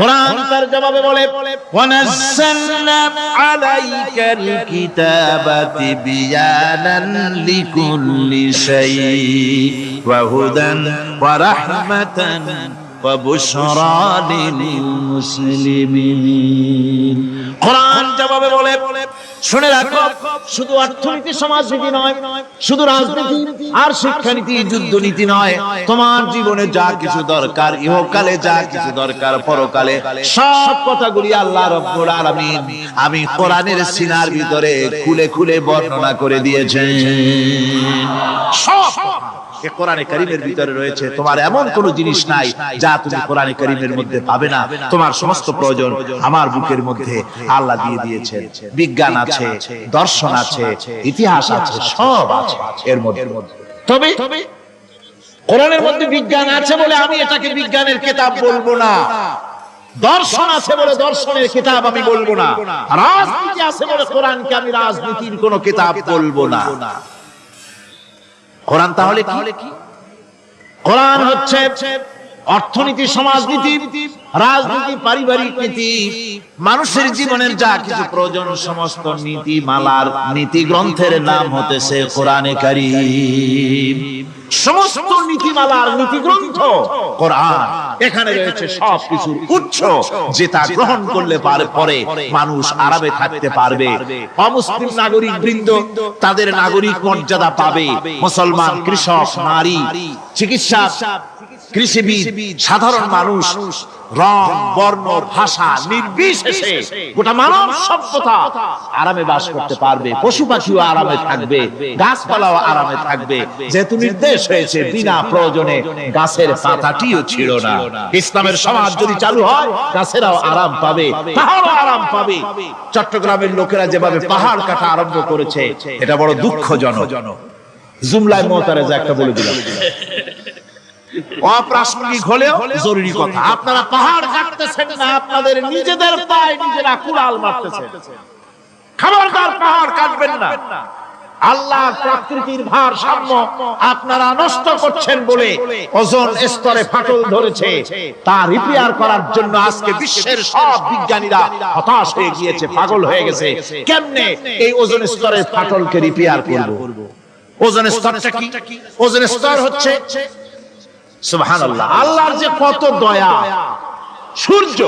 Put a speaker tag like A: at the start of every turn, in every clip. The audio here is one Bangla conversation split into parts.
A: কোরআন তার জবাবে বলে ওয়ানাজ্জালনা আলাইকাল কিতাবা তিবয়ানান লিকুল্লি শাই ওয়া হুদান ওয়া রাহমাতান ওয়া বুশরা লিল মুসলিমিন। কোরআন জবাবে বলে শুনে রাখো, শুধু অর্থনীতি সমাজনীতি নয়, শুধু রাজনীতি আর শিক্ষানীতি যুদ্ধনীতি নয়, তোমার জীবনে যা কিছু দরকার, ইহকালে যা কিছু দরকার, পরকালে সব কথাগুলি আল্লাহ রাব্বুল আলামিন আমি কোরআনের সিনার ভিতরে খুলে খুলে বর্ণনা করে দিয়েছেন। সব কোরআনে কারীমের ভিতরে রয়েছে। তোমার এমন কোন জিনিস নাই যা তুমি কোরআনে কারীমের মধ্যে পাবে না। তোমার সমস্ত প্রয়োজন আমার বুকের মধ্যে আল্লাহ দিয়ে দিয়েছেন। বিজ্ঞান আছে, দর্শন আছে, ইতিহাস আছে, সব আছে এর মধ্যে। তবে কোরআনের মধ্যে বিজ্ঞান আছে বলে আমি এটাকে বিজ্ঞানের কিতাব বলবো না, দর্শন আছে বলে দর্শনের কিতাব আমি বলবো না, রাজনীতি আছে বলে কোরআনকে আমি রাজনীতির কোন কিতাব বলবো না। কোরআন তাহলে কি? কোরআন হচ্ছে অর্থনীতি, সমাজনীতি, রাজনীতি, পারিবারিক নীতি, মানুষের জীবনের যা কিছু প্রয়োজন সমস্ত নীতি মালার নীতি গ্রন্থের নাম হতেছে কোরআনে কারীম। সমস্ত নীতিমালার নীতি গ্রন্থ কোরআন। এখানে রয়েছে সবকিছুর উৎস, যেটা গ্রহণ করলে পরে মানুষ আরামে থাকতে পারবে। অমুসলিম নাগরিক বৃন্দ তাদের নাগরিক মর্যাদা পাবে। মুসলমান, কৃষক, নারী, চিকিৎসক, কৃষিবিদ, সাধারণ মানুষ, রং, বর্ণ, ভাষা নির্বিশেষে গোটা মানব সভ্যতা আরামে বাস করতে পারবে। পশু পাখিও আরামে থাকবে, গাছপালাও আরামে থাকবে। যেহেতু নির্দেশ হয়েছে বিনা প্রয়োজনে গাছের পাতাটিও ছিল না। ইসলামের সমাজ যদি চালু হয়, গাছেরাও আরাম পাবে, পাহাড়ও আরাম পাবে। চট্টগ্রামের লোকেরা যেভাবে পাহাড় কাটা আরম্ভ করেছে, এটা বড় দুঃখজনক। জুমলায় মুতারেজা একটা বলে দিলাম, অপ্রাসঙ্গিক হলেও জরুরি কথা। আপনারা পাহাড় কাটতেছেন না, আপনাদের নিজেদের পায়ে নিজেরা কুড়াল মারতেছেন। খবরদার পাহাড় কাটবেন না। আল্লাহ প্রকৃতির ভারসাম্য আপনারা নষ্ট করছেন বলে ওজোন স্তরে ফাটল ধরেছে। তা রিপেয়ার করার জন্য আজকে বিশ্বের সব বিজ্ঞানীরা হতাশ হয়ে গিয়েছে, পাগল হয়ে গেছে। কেমনে এই ওজোন স্তরের ফাটলকে রিপেয়ার করব? ওজোন স্তরটা কি? ওজোন স্তর হচ্ছে সুবহানাল্লাহ, আল্লাহর যে কত দয়া। সূর্য,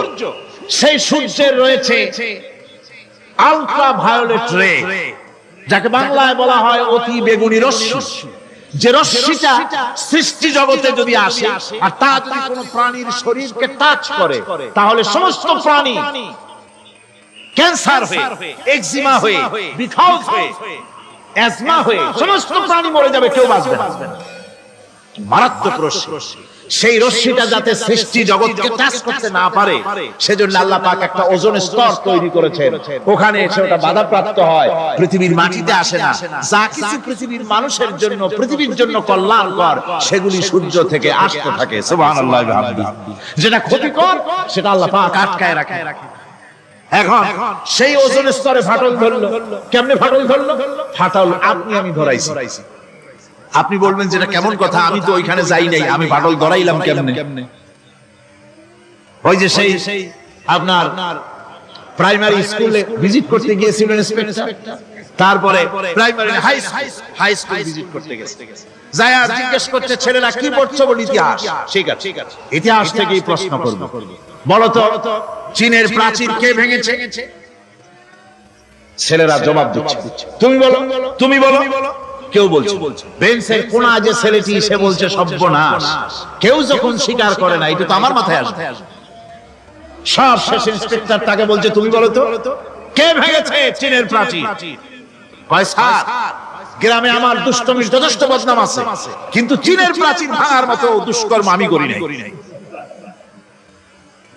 A: সেই সূর্যের রয়েছে আলট্রা ভায়োলেট রে, যাকে বাংলায় বলা হয় অতি বেগুনি রশ্মি। যে রশ্মিটা সৃষ্টি জগতে যদি আসে আর তা যদি কোনো প্রাণীর শরীরকে টাচ করে, তাহলে সমস্ত প্রাণী ক্যান্সার হয়ে, এক্সিমা হয়ে, বিখাউজ হয়ে, অ্যাজমা হয়ে সমস্ত প্রাণী মরে যাবে, কেউ বাঁচবে না। মারাত্মক রশ্মি। সেই রশ্মিটা যাতে সৃষ্টি জগৎকে টাচ করতে না পারে, সেজন্য আল্লাহ পাক একটা ওজোন স্তর তৈরি করেছেন। ওখানে এসে ওটা বাধাপ্রাপ্ত হয়, পৃথিবীর মাটিতে আসে না। যা কিছু পৃথিবীর মানুষের জন্য, পৃথিবীর জন্য কল্যাণকর, সেগুলি সূর্য থেকে আসতে থাকে। সুবহানাল্লাহ। যেটা ক্ষতিকর সেটা আল্লাহ পাক আটকায় রাখে। এখন সেই ওজোন স্তরে ফাটল ধরলো। কেমনে ফাটল ধরলো? ফাটল আপনি আমি ধরাইছি। আপনি বলবেন যেটা কেমন কথা, আমি তো ওইখানে যাই নাই, আমি ফাটল ধরাইলাম কেমনে? ওই যে সেই আপনার প্রাইমারি স্কুলে ভিজিট করতে গিয়েছিলেন ইন্সপেক্টর, তারপরে প্রাইমারি হাই স্কুল ভিজিট করতে গেছে, যায়া জিজ্ঞেস করতে ছেলেরা কি পড়ছো? বল ইতিহাস। ঠিক আছে, ইতিহাস থেকেই প্রশ্ন করব। বলো তো চীনের প্রাচীর কে ভেঙেছে? ছেলেরা জবাব দিচ্ছে, তুমি বলো, তুমি বলো। কেউ বলছে বেঞ্চের কোনা যে ছেলেটি, সে বলছে সর্বনাশ। কেউ যখন স্বীকার করে না, এটা তো আমার মাথায় আসবে। সব শেষ ইন্সপেক্টর তাকে বলছে, তুমি বলো তো কে ভেঙেছে চীনের প্রাচীর? কয় স্যার, গ্রামে আমার দুষ্টমির যথেষ্ট বদনাম আছে, কিন্তু চীনের প্রাচীর ভাঙার মতো দুষ্কর্ম আমি করি নাই।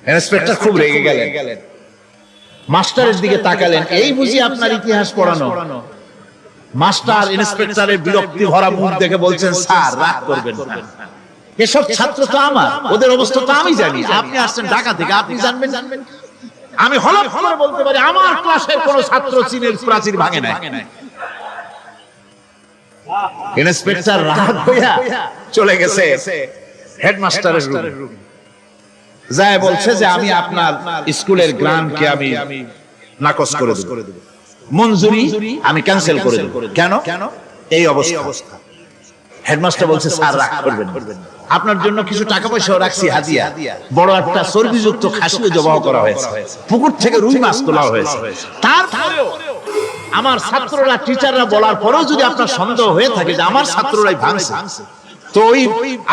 A: ইন্সপেক্টর খুব রেগে গেলেন, মাস্টারের দিকে তাকালেন, এই বুঝি আপনার ইতিহাস পড়ানো? মাস্টার ইন্সপেক্টরের বিরক্তি ভরা মুখ দেখে বলছেন, স্যার রাগ করবেন না, এসব ছাত্র তো আমার, ওদের অবস্থা তো আমি জানি। আপনি আসছেন ঢাকা থেকে, আপনি জানবেন? আমি হলফ করে বলতে পারি আমার ক্লাসের কোন ছাত্র চীনের প্রাচীর ভাঙে নাই। ইন্সপেক্টর রাগ হইয়া চলে গেছে হেডমাস্টারের রুমে। যায় বলছে যে আমি আপনার স্কুলের গ্রান্টকে আমি নাকচ করে দেব, মঞ্জুরি আমি ক্যান্সেল করে দেব। কেন? এই অবস্থা। হেডমাস্টার বলছে স্যার রাগ করবেন না, আপনার জন্য কিছু টাকা পয়সা রাখছি হাদিয়া, বড় একটা চর্বিযুক্ত খাসি জবাহ করা হয়েছে, পুকুর থেকে রুই মাছ তোলা হয়েছে। তারপরেও আমার ছাত্ররা টিচাররা বলার পরেও যদি আপনার সন্দেহ হয়ে থাকে যে আমার ছাত্ররাই ভাঙছে, তো ওই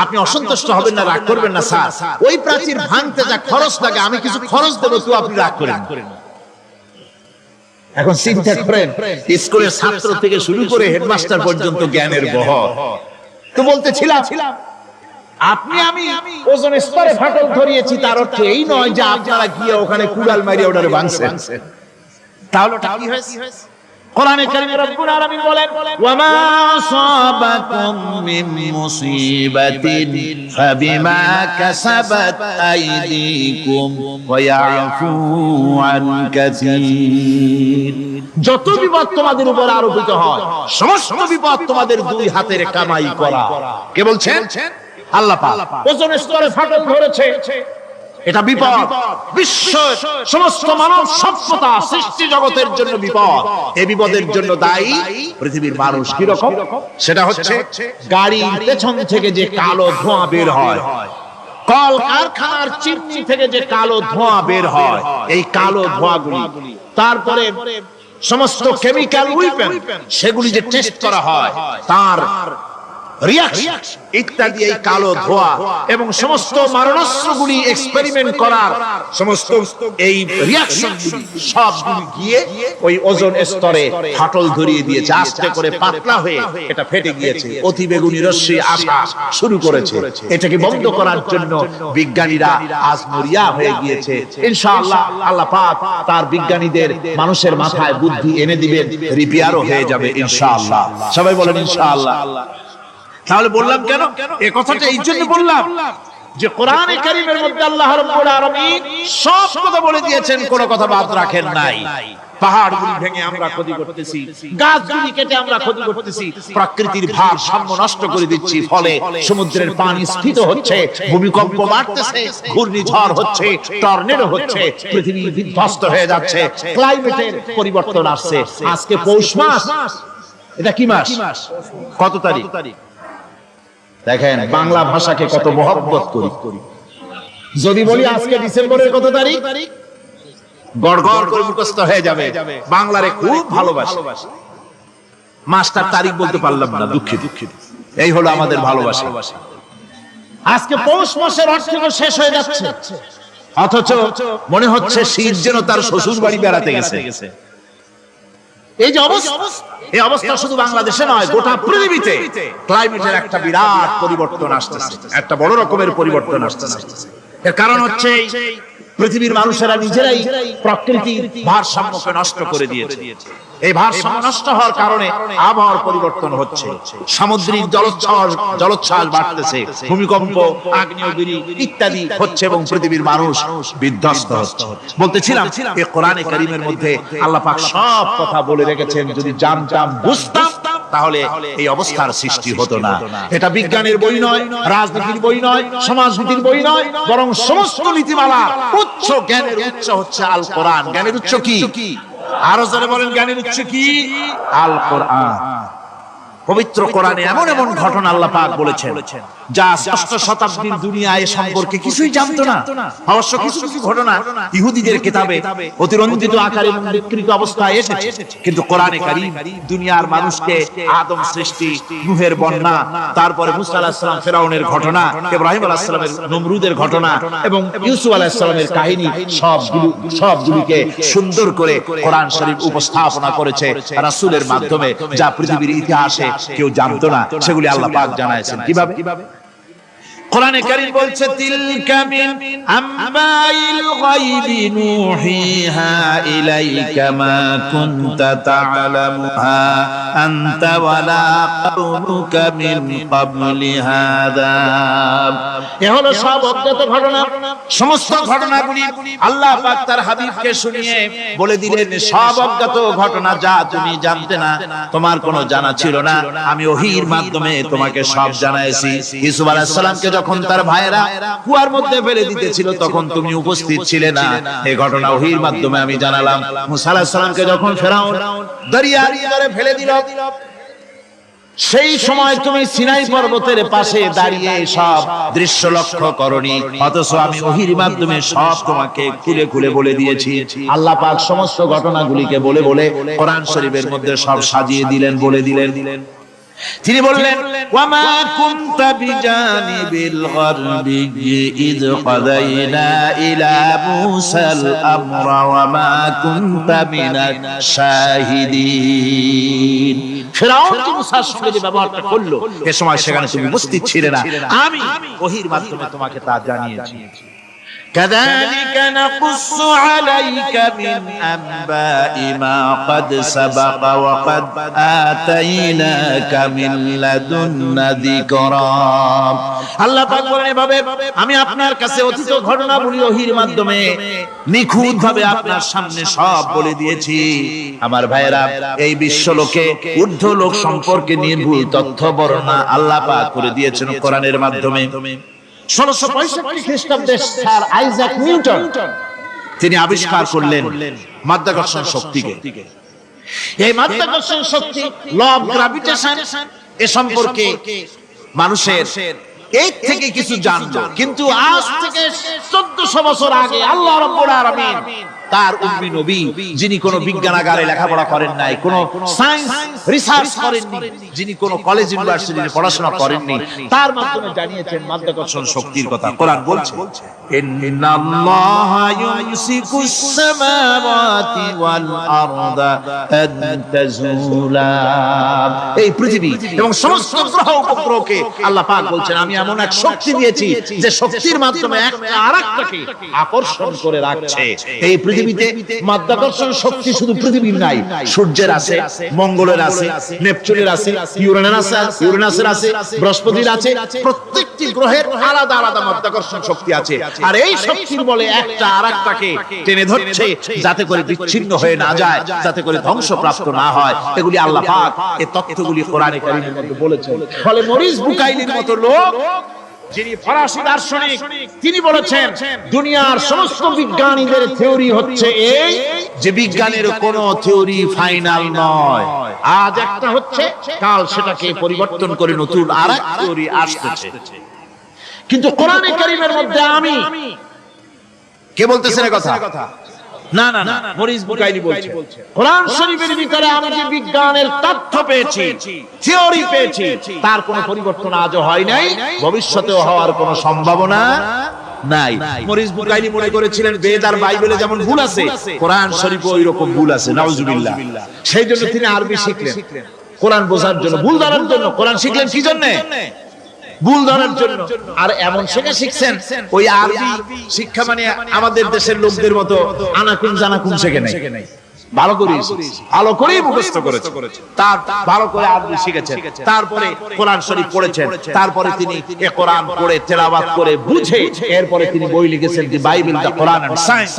A: আপনি অসন্তুষ্ট হবেন না, রাগ করবেন না স্যার, ওই প্রাচীর ভাঙতে যা খরচ লাগে আমি কিছু খরচ দেবো, তো আপনি রাগ করেন। এখন চিন্তা করেন, স্কুলের ছাত্র থেকে শুরু করে হেডমাস্টার পর্যন্ত জ্ঞানের বহর। তো বলতেছিলাম আপনি আমি ওজন স্তরে ফাটল ধরিয়েছি, তার অর্থ এই নয় যে আপনারা গিয়ে ওখানে কুড়াল মারিয়ে ওটারে ভাঙছেন। তাহলে ওটা কি হয়েছে? কোরআনে কারীমে রব্বুল আলামিন বলেন ওয়ামা আসাবাকুম মিন মুসিবাতিন ফাবিমা কাসাবাত আইদিকুম ওয়া ইয়াফু আন কাসীর। যত বিপদ তোমাদের উপর আরোপিত হয়, সমস্ত বিপদ তোমাদের দুই হাতের কামাই করা। কে বলছেন? আল্লাহ পাক। ওজন স্তরে ফাটল ধরেছে, এটা বিপদ, বিশ্ব সমস্ত মানব সভ্যতা সৃষ্টি জগতের জন্য বিপদ। এই বিপদের জন্য দায়ী পৃথিবীর মানুষ। কি রকম? সেটা হচ্ছে গাড়ির পেছন থেকে যে কালো ধোঁয়া বের হয়, কল কারখানার চিমনি থেকে যে কালো ধোঁয়া বের হয়, এই কালো ধোঁয়াগুলি, তারপরে সমস্ত কেমিক্যাল উইপেন সেগুলি যে টেস্ট করা হয়, তার রিঅ্যাকশন ইত্যাদি, এই কালো ধোঁয়া এবং সমস্ত মারণাস্ত্রগুলি এক্সপেরিমেন্ট করার সমস্ত এই রিঅ্যাকশনগুলি সবগুলি গিয়ে ওই ওজোন স্তরে ফাটল ধরিয়ে দিয়েছে। আস্তে করে পাতলা হয়ে এটা ফেটে গিয়েছে, অতি বেগুনি রশ্মি আসা শুরু করেছে। এটাকে বন্ধ করার জন্য বিজ্ঞানীরা আজ মরিয়া হয়ে গিয়েছে। ইনশাআল্লাহ আল্লাহ পাক তার বিজ্ঞানীদের মানুষের মাথায় বুদ্ধি এনে দিবেন, রিপেয়ারও হয়ে যাবে ইনশাআল্লাহ। সবাই বলেন ইনশাআল্লাহ। তাহলে বললাম কেন এই কথাটা? এই জন্য বললাম যে কোরআনে কারীমের মধ্যে আল্লাহ রাব্বুল আলামিন সব কথা বলে দিয়েছেন, কোনো কথা বাদ রাখেন নাই। পাহাড়গুলি ভেঙে আমরা ক্ষতি করতেছি, গাছগুলি কেটে আমরা ক্ষতি করতেছি, প্রকৃতির ভারসাম্য নষ্ট করে দিচ্ছি, ফলে সমুদ্রের পানি স্ফীত হচ্ছে, ভূমিকম্প বাড়তেছে, ঘূর্ণিঝড় হচ্ছে, টর্নেডো হচ্ছে, পৃথিবী বিধ্বস্ত হয়ে যাচ্ছে, ক্লাইমেটের পরিবর্তন আসছে। আজকে পৌষ মাস, এটা কি মাস? কত তারিখ? দেখেন বাংলা ভাষাকে কত মহব্বত করি। যদি বলি আজকে ডিসেম্বরের কত তারিখ, গড়গড় করে মুখস্থ হয়ে যাবে। বাংলারে খুব ভালোবাসি, মাসটার তারিখ বলতে পারলাম না, দুঃখিত। এই হলো আমাদের ভালোবাসা। আজকে পৌষ মাসের অর্থ শেষ হয়ে যাচ্ছে, অথচ মনে হচ্ছে শীত যেন তার শ্বশুর বাড়ি বেড়াতে গেছে। এই যে অবস্থা, এই অবস্থা শুধু বাংলাদেশে নয়, গোটা পৃথিবীতে ক্লাইমেটের একটা বিরাট পরিবর্তন আসতেছে, একটা বড় রকমের পরিবর্তন আসতেছে। এর কারণ হচ্ছে পৃথিবীর মানুষেরা নিজেরাই প্রকৃতির ভারসাম্যকে নষ্ট করে দিয়েছে। এই ভারসাম্য নষ্ট হওয়ার কারণে আবহাওয়ার পরিবর্তন হচ্ছে, সামুদ্রিক জলোচ্ছ্বাস বাড়তেছে, ভূমিকম্প, আগ্নেয়গিরি ইত্যাদি হচ্ছে এবং পৃথিবীর মানুষ বিধ্বস্ত হচ্ছে। বলতেছিলাম এই কোরআনে কারীমের মধ্যে আল্লাহ পাক সব কথা বলে রেখেছেন। যদি জানতাম, বুঝতাম, তাহলে এই অবস্থার সৃষ্টি হতো না। এটা বিজ্ঞানের বই নয়, রাজনীতির বই নয়, সমাজনীতির বই নয়, বরং সমস্ত নীতিমালা উচ্চ জ্ঞানের উচ্চ হচ্ছে আল কোরআন। জ্ঞানের উচ্চ কি? আরো জোরে বলেন, জ্ঞানের উচ্চ কি? আল কোরআন। পবিত্র কোরআনে এমন এমন ঘটনা আল্লাহ পাক বলেছেন যা ষষ্ঠ শতাব্দীর দুনিয়া এ সম্পর্কে কিছুই জানতো না। অবশ্য কিছু কিছু ঘটনা ইহুদিদের কিতাবে অতিরঞ্জিত আকারে এবং বিকৃত অবস্থায় এসেছে, কিন্তু কোরআনে কারীম দুনিয়ার মানুষকে আদম সৃষ্টি, নূহের বন্যা, তারপরে মুসা আলাইহিস সালাম ফেরাউনের ঘটনা, ইব্রাহিম আলাইহিস সালামের নমরুদের ঘটনা এবং ইউসুফ আলাইহিস সালামের কাহিনী সবগুলিকে সুন্দর করে কোরআন শরীফ উপস্থাপনা করেছে রাসূলের মাধ্যমে, যা পৃথিবীর ইতিহাসে কেউ জানতো না। সেগুলি আল্লাহ পাক জানাইছেন কিভাবে? কোরআনে কারীম বলছে তিলকা মিন আমবাইল গায়বি নূহিহা ইলাইকা মা কুনতা তা'লামুহা আনতা ওয়ালা কওমুকা মিন ক্বাবলি হাযা। এ হলো সব অজ্ঞাত ঘটনা। সমস্ত ঘটনাগুলি আল্লাহ পাক তার হাবিবকে শুনিয়ে বলে দিলেন, সব অজ্ঞাত ঘটনা যা তুমি জানতে না, তোমার কোনো জানা ছিল না, আমি ওহীর মাধ্যমে তোমাকে সব জানাইছি। ইউসুফ আলাইহিস সালামকে যখন যখন তার ভাইয়েরা কুয়ার মধ্যে ফেলে দিতেছিল তখন তুমি উপস্থিত ছিলে না। এই ঘটনা ওহীর মাধ্যমে আমি জানালাম। মুসা আলাইহিস সালামকে যখন ফেরাউন দরিয়ার ভিতরে ফেলে দিল, সেই সময় তুমি সিনাই পর্বতের পাশে দাঁড়িয়ে সব দৃশ্য লক্ষ্য করনি, অথচ আমি ওহীর মাধ্যমে সব তোমাকে খুলে খুলে বলে দিয়েছি। আল্লাহ পাক সমস্ত ঘটনাগুলিকে বলে বলে কোরআন শরীফের মধ্যে সব সাজিয়ে দিলেন, বলে দিলেন। তিনি বললেন, ওয়ামা কুনতা বিজানিবিল গারবি ইয কাদাইনা ইলা মুসাল আমরা ওয়ামা কুনতা মিনাশ শাহিদিন। ফিরআউন কি মুসার সঙ্গে যে ব্যবহারটা করলো, এ সময় সেখানে তুমি উপস্থিত ছিলে না, আমি ওহীর মাধ্যমে তোমাকে তা জানিয়েছি। كذلك نقص عليك من أنباء ما قد سبق وقد آتيناك من لدنا ذكرا। আল্লাহ পাক বলেন, এভাবে আমি আপনার কাছে অতীত ঘটনাবলী ওহীর মাধ্যমে নিখুঁতভাবে আপনার সামনে সব বলে দিয়েছি। আমার ভাইয়েরা, এই বিশ্বলোকে ঊর্ধ্ব লোক সম্পর্কে নির্ভুল তথ্য বর্ণনা আল্লাহ পাক করে দিয়েছেন কোরআনের মাধ্যমে। 1665 খ্রিস্টাব্দে স্যার আইজাক নিউটন তিনি আবিষ্কার করলেন মাধ্যাকর্ষণ শক্তিকে। এই মাধ্যাকর্ষণ শক্তি, ল অফ গ্র্যাভিটেশন, এ সম্পর্কে মানুষের এই থেকে কিছু জানতো, কিন্তু আজ থেকে 1400 বছর আগে আল্লাহ রাব্বুল আলামিন তার উম্মি নবী, যিনি কোনো বিজ্ঞানাগারে লেখাপড়া করেন নাই, কোনো সায়েন্স রিসার্চ করেননি, যিনি কোনো কলেজ ইউনিভার্সিটিতে পড়াশোনা করেননি, তার মাধ্যমে জানিয়েছেন মাধ্যাকর্ষণ শক্তির কথা। কোরআন বলছে, ইন্নাল্লাহা ইউমসিকুস সামাওয়াতি ওয়াল আরদা আন তাজুলা। এই পৃথিবী এবং সমস্ত গ্রহ উপগ্রহকে আল্লাহ পাক বলছেন, আমি এমন এক শক্তি দিয়েছি যে শক্তির মাধ্যমে একটা আরেকটাকে আকর্ষণ করে রাখছে। এই পৃথিবীতে মাধ্যাকর্ষণ শক্তি শুধু পৃথিবীর নাই, সূর্যের আছে, মঙ্গলের আছে, নেপচুনের আছে, ইউরেনাসের আছে, বৃহস্পতির আছে। প্রত্যেকটি গ্রহের আলাদা আলাদা মাধ্যাকর্ষণ শক্তি আছে, আর এই শক্তির বলে একটা আরেকটাকে টেনে ধরছে যাতে করে বিচ্ছিন্ন হয়ে না যায়, যাতে করে ধ্বংসপ্রাপ্ত না হয়। এগুলি আল্লাহ পাক এই তথ্যগুলি কোরআনে কারীমের মধ্যে বলেছেন। ফলে মরিস বুকাইলির মতো লোক, যিনি ফরাসি দার্শনিক, তিনি বলেছেন দুনিয়ার সমস্ত বিজ্ঞানীদের থিওরি হচ্ছে এই যে বিজ্ঞানের কোনো থিওরি ফাইনাল নয়। আজ একটা হচ্ছে, কাল সেটাকে পরিবর্তন করে নতুন আরেক থিওরি আসছে। কিন্তু কোরআনে কারীমের মধ্যে আমি, কে বলতেছেন এই কথা? না না না, মরিস বুকাইলি বলছে। কোরআন শরীফের ভিতরে আমি যে বিজ্ঞানের তথ্য পেয়েছি, থিওরি পেয়েছি, তার কোনো পরিবর্তন আজও হয় নাই, ভবিষ্যতেও হওয়ার কোনো সম্ভাবনা নাই। মরিস বুকাইলি মনে করেছিলেন বেদ আর বাইবেলে যেমন ভুল আছে, কোরআন শরীফে ওই রকম ভুল আছে, নাউজুবিল্লাহ। সেই জন্য তিনি আরবি শিখলেন কোরআন বোঝার জন্য, ভুল ধরার জন্য। কোরআন শিখলেন কি জন্য? ভুল ধরার জন্য। আর এমন শেখা শিখছেন, ওই আরবি শিক্ষা মানে আমাদের দেশের লোকদের মতো আনাকুন জানাকুন শেখে নাই, ভালো করে মুখস্থ করেছে, তার ভালো করে আরবি শিখেছেন, তারপরে কোরআন শরীফ পড়েছেন, তারপরে তিনি এই কোরআন পড়ে তেলাওয়াত করে বুঝে এরপরে তিনি বই লিখেছেন, the Bible the Quran and science.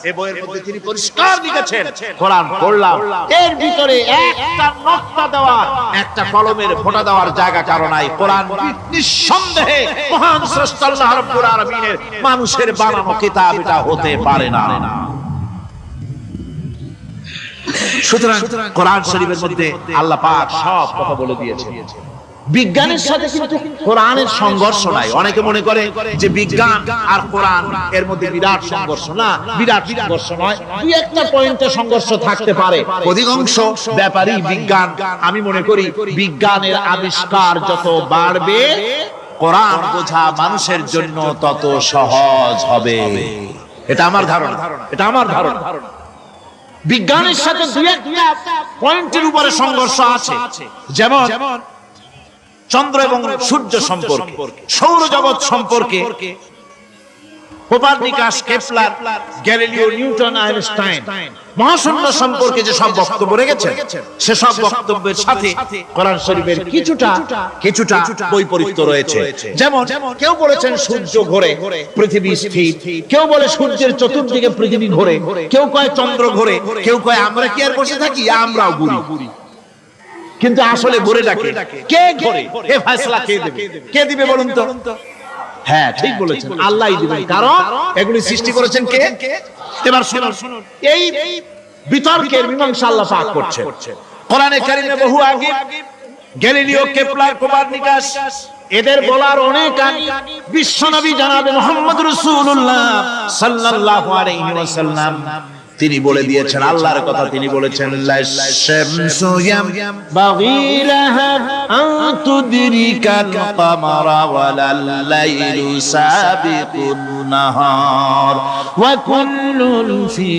A: এই বইয়ের মধ্যে তিনি পরিষ্কার লিখেছেন, কোরআন পড়লাম, এর ভিতরে একটা নকশা দেওয়া, একটা কলমের ফোঁটা দেওয়ার জায়গা কারণ নাই। কোরআন নিঃসন্দেহে মহান স্রষ্টা আল্লাহ রাব্বুল আলামিনের মানুষের বানানো কিতাব এটা হতে পারে না। সুতরাং কোরআন শরীফের মধ্যে আল্লাহ পাক সব কথা বলে দিয়েছেন। বিজ্ঞানের সাথে কিন্তু কোরআনের সংঘর্ষ নাই। অনেকে মনে করে যে বিজ্ঞান আর কোরআন এর মধ্যে বিরাট সংঘর্ষ। না, বিরাট সংঘর্ষ নয়, দুই একটা পয়েন্টে সংঘর্ষ থাকতে পারে। অধিকাংশ ব্যাপারই বিজ্ঞান, আমি মনে করি বিজ্ঞানের আবিষ্কার যত বাড়বে, কোরআন বোঝা মানুষের জন্য তত সহজ হবে। এটা আমার ধারণা, এটা আমার ধারণা। বিজ্ঞানের সাথে দুই একটা পয়েন্টের উপরে সংঘর্ষ আছে, যেমন চন্দ্র এবং সূর্য সম্পর্কে, সৌরজগৎ সম্পর্কে Copernicus, Kepler, Galileo, Newton, Einstein মহাশূন্য সম্পর্কে যে সব বক্তব্য রেখেছেন, সে সব বক্তব্যের সাথে কোরআন শরীফের কিছুটা বৈপরীত্য রয়েছে। যেমন কেউ বলেছেন সূর্য ঘোরে, পৃথিবী স্থির, কেউ বলে সূর্যের চতুর্দিকে পৃথিবী ঘোরে, কেউ কয় চন্দ্র ঘোরে, কেউ কয় আমরা কি আর বসে থাকি, আমরাও ঘুরি। কিন্তু আসলে ঘোরেটাকে কে ঘোরে, এ ফয়সালা কে দেবে? কে দিবে বলুন তো? হ্যাঁ ঠিক বলেছেন, আল্লাহই দিবেন, কারণ এগুলি সৃষ্টি করেছেন কে? এবার শুনুন, এই বিতর্কের মীমাংসা আল্লাহ পাক করছেন কোরআনে কারিমে বহু আগে। গ্যালিলিও, কেপলার, কোপারনিকাস এদের বলার অনেক আগে বিশ্বনবী জনাবে মুহাম্মদ রাসূলুল্লাহ সাল্লাল্লাহু আলাইহি ওয়াসাল্লাম তিনি বলে দিয়েছেন, আল্লাহর কথা তিনি বলেছেন, লাশ-শামসু ইয়ামবাগি লাহা আন তুদরিকাল কামারা ওয়ালাল লাইলু সাবিকুন নাহার ওয়া কুল্লুন ফি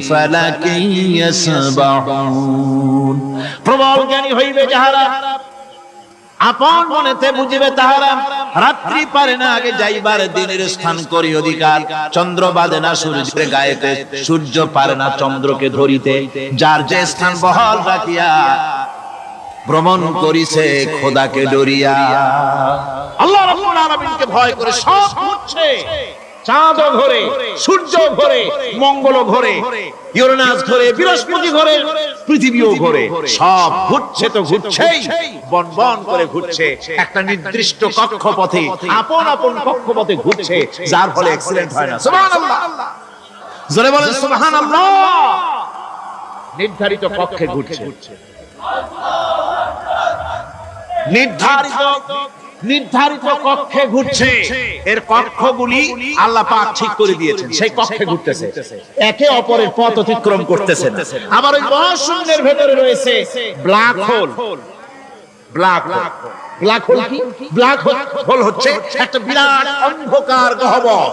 A: ফালাকিন ইয়াসবাহুন। প্রবল জ্ঞানী হইবে যাহারা, আপন মনেতে বুঝিবে তাহারা, রাত্রি পারে না আগে যাইবার দিনের স্থান করি অধিকার। চন্দ্র বাঁধে না সূর্যের গায়েতে, সূর্য পারে না চন্দ্রকে ধরিতে। যার যে স্থান বহাল রাখিয়া ভ্রমণ করিছে খোদাকে ডরিয়া। আল্লাহ রাব্বুল আলামিনকে ভয় করে সব ঘুরছে, চাঁদ ঘোরে, সূর্য ঘোরে, মঙ্গল ঘোরে, ইউরেনাস ঘোরে, বৃহস্পতি ঘোরে, পৃথিবীও ঘোরে। সব ঘুরছে তো ঘুরছেই, বনবন করে ঘুরছে একটা নির্দিষ্ট কক্ষপথে, আপন আপন কক্ষপথে ঘুরছে, যার ফলে অ্যাক্সিডেন্ট হয় না। সুবহানাল্লাহ, জোরে বলেন সুবহানাল্লাহ। নির্ধারিত কক্ষে ঘুরছে, নির্ধারিত কক্ষে ঘুরছে। এর কক্ষগুলি আল্লাহ পাক ঠিক করে দিয়েছেন, সেই কক্ষে ঘুরতেছে, একে অপরের পথ অতিক্রম করতেছে। আবার ওই মহাশূন্যের ভেতরে রয়েছে black hole. Black hole, black hole কি? ব্ল্যাক হোল হচ্ছে একটা বিরাট অন্ধকার গহ্বর,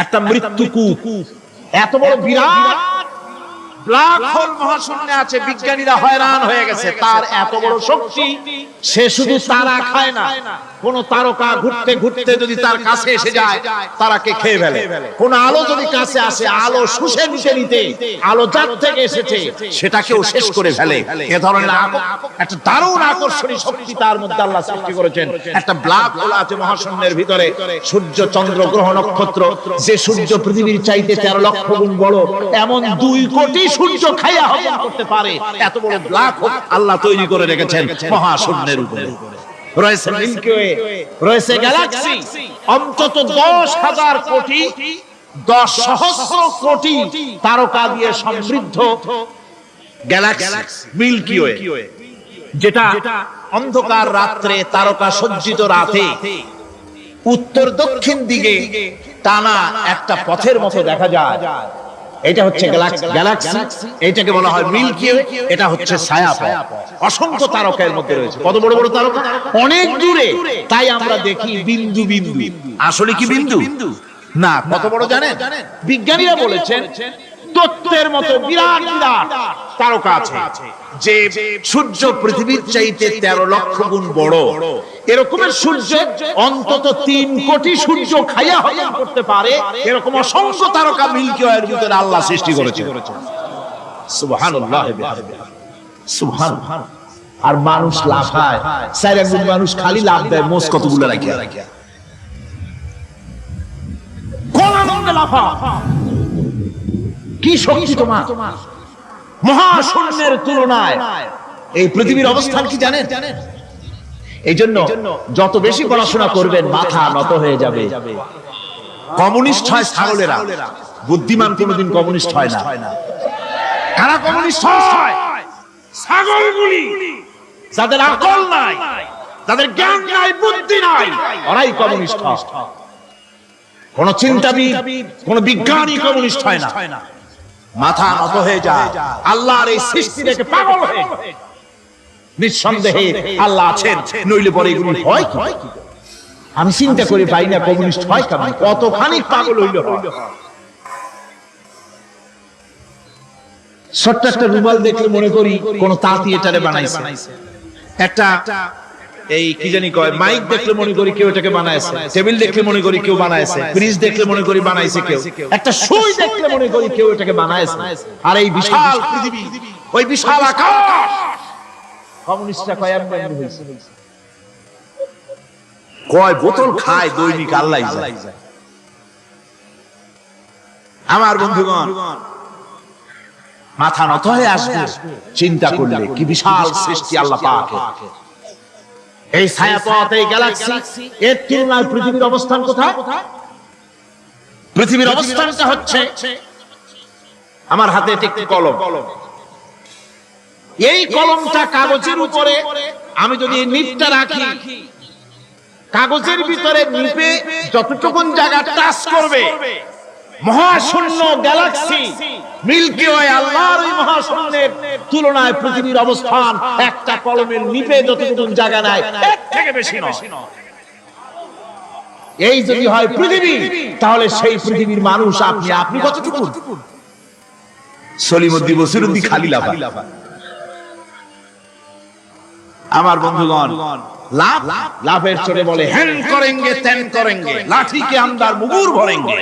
A: একটা মৃত্যুকূপ। এত বড় বিরাট ব্ল্যাক হোল মহাশূন্যে আছে, বিজ্ঞানীরা হয়রান হয়ে গেছে। তার এত বড় শক্তি, সে শুধু তারা খায় না, কোন তারকা ঘুরতে ঘুরতে যদি তার কাছে এসে যায় তারাকে খেয়ে ফেলে। কোন আলো যদি কাছে আসে, আলো শুষে নিতে নিতে আলো যার থেকে এসেছে সেটাকেও শেষ করে ফেলে। এ ধরনের একটা দারুণ আকর্ষণীয় শক্তি তার মধ্যে আল্লাহ সৃষ্টি করেছেন। একটা ব্ল্যাক হোল আছে মহাশূন্যের ভিতরে। সূর্য, চন্দ্র, গ্রহ, নক্ষত্র, যে সূর্য পৃথিবীর চাইতে 13 লক্ষ গুণ বড়, এমন 2 কোটি সূর্য খাইয়া হজম করতে পারে এত বড় ব্ল্যাক হোল আল্লাহ তৈরি করে রেখেছেন মহাশূন্যের উপরে। রয়েছে মিল্কি ওয়ে, রয়েছে গ্যালাক্সি, অন্তত 10,000 কোটি, 10 সহস্র কোটি তারকা দিয়ে সমৃদ্ধ গ্যালাক্সি মিল্কি ওয়ে, যেটা অন্ধকার রাত্রে, তারকা সজ্জিত রাতে উত্তর দক্ষিণ দিকে টানা একটা পথের মতো দেখা যায়। এটা হচ্ছে গ্যালাক্সি, এটাকে বলা হয় মিল্কি ওয়ে। এটা হচ্ছে ছায়াপথ। অসংখ্য তারকার মধ্যে রয়েছে। কত বড় বড় তারকা, অনেক দূরে। তাই আমরা দেখি বিন্দু বিন্দু, আসলে কি বিন্দু না। কত বড় জানেন? বিজ্ঞানীরা বলেছেন তত্ত্বের মতো বিরাট বিরাট তারকা আছে, যে সূর্য পৃথিবীর চাইতে 13 লক্ষ গুণ বড়। এরকমের সূর্য অন্তত 3 কোটি সূর্য খাইয়া হজম করতে পারে। এরকম অসংখ্য তারকা মিল্কি ওয়ের ভিতরে আল্লাহ সৃষ্টি করেছে। সুবহানাল্লাহ, সুবহানাল্লাহ। আর মানুষ লাফায়, 4 গুণ মানুষ খালি লাফ দেয়, মোষ কতগুলো রাখিয়া কোন আনন্দে লাফা। কি শক্তি তোমার! মহাশূন্যের তুলনায় এই পৃথিবীর অবস্থান কি জানেন? এই জন্য যত বেশি পড়াশোনা করবেন মাথা নত হয়ে যাবে। কমিউনিস্ট হয় ছাগলেরা, বুদ্ধিমান কোনদিন কমিউনিস্ট হয় না। কারা কমিউনিস্ট হয়? ছাগলগুলি, যাদের আকল নাই, যাদের জ্ঞান নাই, বুদ্ধি নাই, ওরাই কমিউনিস্ট হয়। কোন চিন্তাবিদ, কোন বিজ্ঞানী কমিউনিস্ট হয় না। মাথা নত হয়ে যায়, আল্লাহর এই সৃষ্টি দেখে পাগল হয়ে। নিঃসন্দেহে আল্লাহ আছেন, নইলে পরে এগুলি হয় কি? আমি চিন্তা করে পাই না কমিউনিস্ট হয় কেমন, কতখানি পাগল হইল। ছোট্ট একটা রুমাল দেখলে মনে করি কোন তাঁতি এটারে বানাইছে। একটা এই কি জানি কয় মাইক দেখলে মনে করি কেউ এটাকে বানাইছে। টেবিল দেখলে মনে করি কেউ বানাইছে। ফ্রিজ দেখলে মনে করি বানাইছে কেউ। একটা সুই দেখলে মনে করি কেউ এটাকে বানাইছে। আর এই বিশাল পৃথিবী, ওই বিশাল আকাশ, কমিউনিস্টরা কয় এমন হইছে। কয় বোতল খায় দৈনিক আল্লাহই জানে। আমার বন্ধুগণ, মাথা নত হয়ে আসবে চিন্তা করলে কি বিশাল সৃষ্টি আল্লাহ পাকের। এই ছায়াপথ, এই গ্যালাক্সি, এর তুলনায় পৃথিবীর অবস্থান কোথায়? পৃথিবীর অবস্থানটা হচ্ছে আমার হাতে একটি কলম। এই কলমটা কাগজের উপরে আমি যদি নিপটা রাখি, কাগজের ভিতরে নিপে যতটুকুন জায়গা টাচ করবে, মহাশূন্য গ্যালাক্সি মিল্কি ওয়ে, আল্লাহর ওই মহাশূন্যের তুলনায় পৃথিবীর অবস্থান একটা কলমের নিপে যতটুকুন জায়গা নেয় এর থেকে বেশি নয়। এই যদি হয় পৃথিবী, তাহলে সেই পৃথিবীর মানুষ আপনি কতটুকু? সলিমুদ্দিন বসিরুদ্দিন খালি লাফা। আমার বন্ধুগণ, লাভ লাভের চড়ে বলে হ্যান করেঙ্গে ত্যান করেঙ্গে, লাঠি কে আমদার মুগুর ভরেঙ্গে।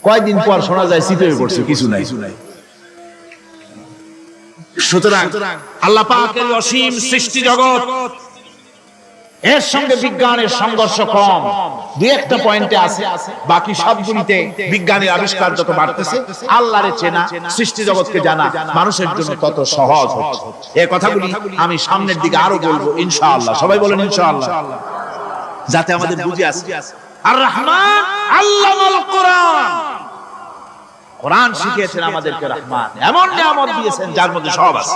A: কয়দিন পর শোনা যায় শীত হয়ে পড়ছে, কিছু নাই। সুতরাং আল্লাহ পাকের অসীম সৃষ্টি জগৎ, এর সঙ্গে বিজ্ঞানের সংঘর্ষ কম, দুই একটা পয়েন্টে আছে। বাকি সবগুলিতে বিজ্ঞানের আবিষ্কার যত বাড়তেছে, আল্লাহরে চেনা, সৃষ্টি জগৎকে জানা মানুষের জন্য তত সহজ হচ্ছে। এই কথাগুলি আমি সামনের দিকে আরো বলবো ইনশাআল্লাহ। সবাই বলেন ইনশাআল্লাহ, যাতে আমাদের বুঝে আসে। আর রহমান আল্লামাল কোরআন, কোরআন শিখিয়েছেন আমাদেরকে। রহমান এমন নিয়ামত দিয়েছেন যার মধ্যে সব আছে।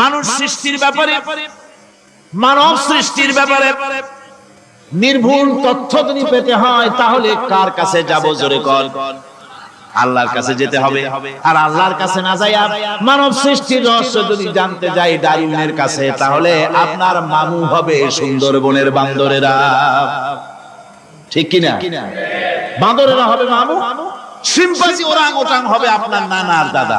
A: মানুষ সৃষ্টির ব্যাপারে, মানব সৃষ্টির ব্যাপারে নির্ভুল তথ্য যদি পেতে হয়, তাহলে কার কাছে যাব? জোরে কর। আল্লাহর কাছে যেতে হবে। আর আল্লাহর কাছে না যাইয়া মানব সৃষ্টির রহস্য যদি জানতে যাই ডারউইনের কাছে, তাহলে আপনার মামু হবে সুন্দরবনের বান্দরেরা। ঠিক কিনা? বান্দরেরা হবে মামু, শিম্পাঞ্জি ওরাং ওটাং হবে আপনার নানার দাদা।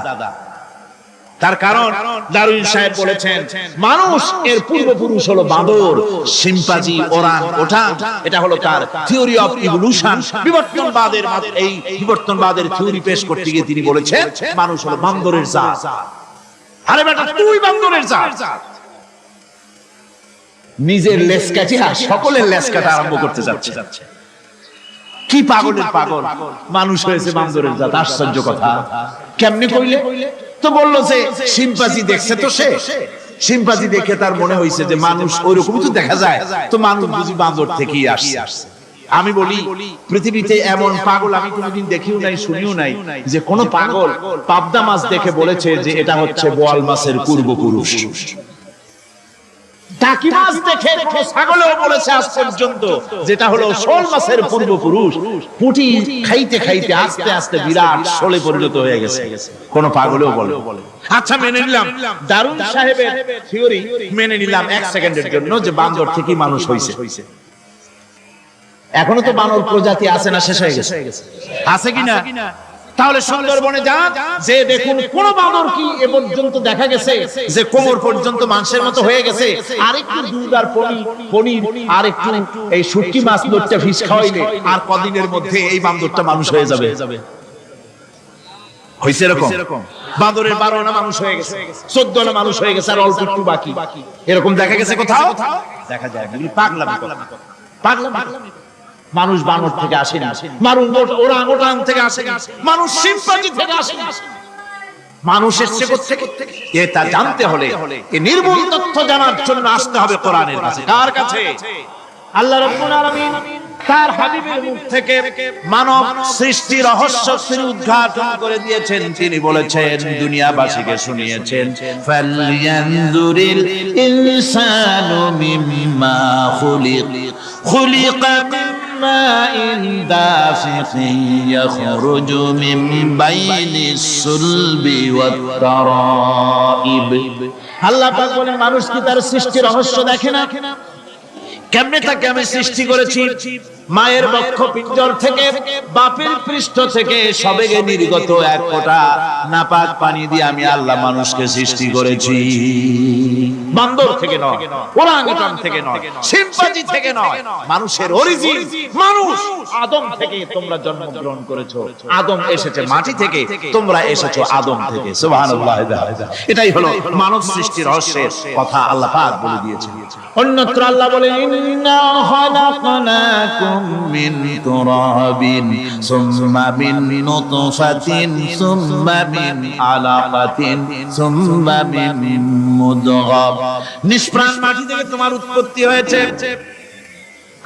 A: তার কারণ ডারউইন সাহেব বলেছেন মানুষ এর পূর্বপুরুষ হলো বাঁদর, শিম্পাঞ্জি, ওরাং ওটাং। এটা হলো তার থিওরি অফ ইভলিউশন, বিবর্তনবাদের। এই বিবর্তনবাদের থিওরি পেশ করতে গিয়ে তিনি বলেছেন মানুষ হলো বান্দরের জাত। আরে বেটা, তুই বান্দরের জাত। নিজের লেজ কাটিয়া সকলের লেজ কাটা আরম্ভ করতে যাচ্ছে। কি পাগলের পাগল, মানুষ হয়েছে বান্দরের জাত। আশ্চর্য কথা। কেমনে কইলে? তো বললো যে শিম্পাঞ্জি দেখছে, তো সে শিম্পাঞ্জি দেখে তার মনে হয়েছে যে মানুষ ওইরকমই তো দেখা যায়, তো মানুষ বুঝি বান্দর থেকেই আসছে। আমি বলি পৃথিবীতে এমন পাগল আমি কোনোদিন দেখিও নাই, শুনিও নাই যে কোন পাগল পাবদা মাছ দেখে বলেছে যে এটা হচ্ছে বোয়াল মাছের পূর্বপুরুষ। টাকি মাছ দেখে কোন ছাগলেও বলেছে আজ পর্যন্ত যেটা হলো শোল মাছের পূর্বপুরুষ। পুঁটি খাইতে খাইতে আস্তে আস্তে বিরাট শোলে পরিণত হয়ে গেছে, কোন পাগলেও বলে। আচ্ছা, মেনে নিলাম দারুন সাহেবের থিওরি, মেনে নিলাম এক সেকেন্ডের জন্য যে বান্দর থেকে মানুষ হয়েছে। এখনো তো বানর প্রজাতি আছে না, শেষ হয়ে গেছে? আছে কিনা? তাহলে সুন্দরবনে যান, যে দেখুন কোন বানর কি এ পর্যন্ত দেখা গেছে যে কোমর পর্যন্ত মানুষের মতো হয়ে গেছে। আরেকটু দুধ আর পনির আর একটু এই শুটকি মাছ লোটটা ফিশ খাওয়াইলে আর কদিনের মধ্যে এই বান্দরটা মানুষ হয়ে যাবে। হইছে এরকম? বান্দরের 12 আনা মানুষ হয়ে গেছে, 14 আনা মানুষ হয়ে গেছে, আর অল্প একটু বাকি। এরকম দেখা গেছে কোথাও? দেখা যায় না। পাগলামি পাগলামি। মানুষ বানর থেকে আসে না, মানুষ ওরাং ওটাং থেকে আসে না, মানুষ শিম্পাঞ্জি থেকে আসে না। মানুষ এসেছে কোত্থেকে? এটা জানতে হলে এই নির্মূল তথ্য জানার জন্য আসতে হবে কোরআনের কাছে। কার কাছে? আল্লাহ রাব্বুল আলামিন তার হাবিবের মুখ থেকে মানব সৃষ্টি রহস্য তিনি উদ্ঘাটন করে দিয়েছেন। তিনি বলেছেন, দুনিয়াবাসীকে শুনিয়েছেন, ফালয়ানজুরিল ইনসানু মিম্মা খুলিকা মিম্মাইন দাফিকিন ইয়াখরুজু মিন বাইনিস সুলবি ওয়াত তারাইব। আল্লাহ পাক বলেন, মানুষ কি তার সৃষ্টি রহস্য দেখে না? কেমনে তাকে আমি সৃষ্টি করেছি? মায়ের বক্ষ পিঞ্জর থেকে, বাপের পৃষ্ঠ থেকে সবেগে নির্গত এক ফোঁটা নাপাক পানি দিয়ে আমি আল্লাহ মানুষকে সৃষ্টি করেছি। বান্দর থেকে নয়, ওরাংউটাং থেকে নয়, শিম্পাঞ্জি থেকে নয়, মানুষের অরিজিন মানুষ। আদম থেকে তোমরা জন্মগ্রহণ করেছো, আদম এসেছে মাটি থেকে, তোমরা এসেছো আদম থেকে। সুবহানাল্লাহ। এটাই হলো মানব সৃষ্টির রহস্যের কথা আল্লাহ পাক বলে দিয়েছেন। অন্যত্র আল্লাহ বলেন, ইন্না খালাকনাকুম মিন তুরাবিন সুম্মা মিন নুতফাতিন সুম্মা মিন আলাকাতিন সুম্মা মিন মুদগা। নিষ্প্রাণ মাটি থেকে তোমার উৎপত্তি হয়েছে,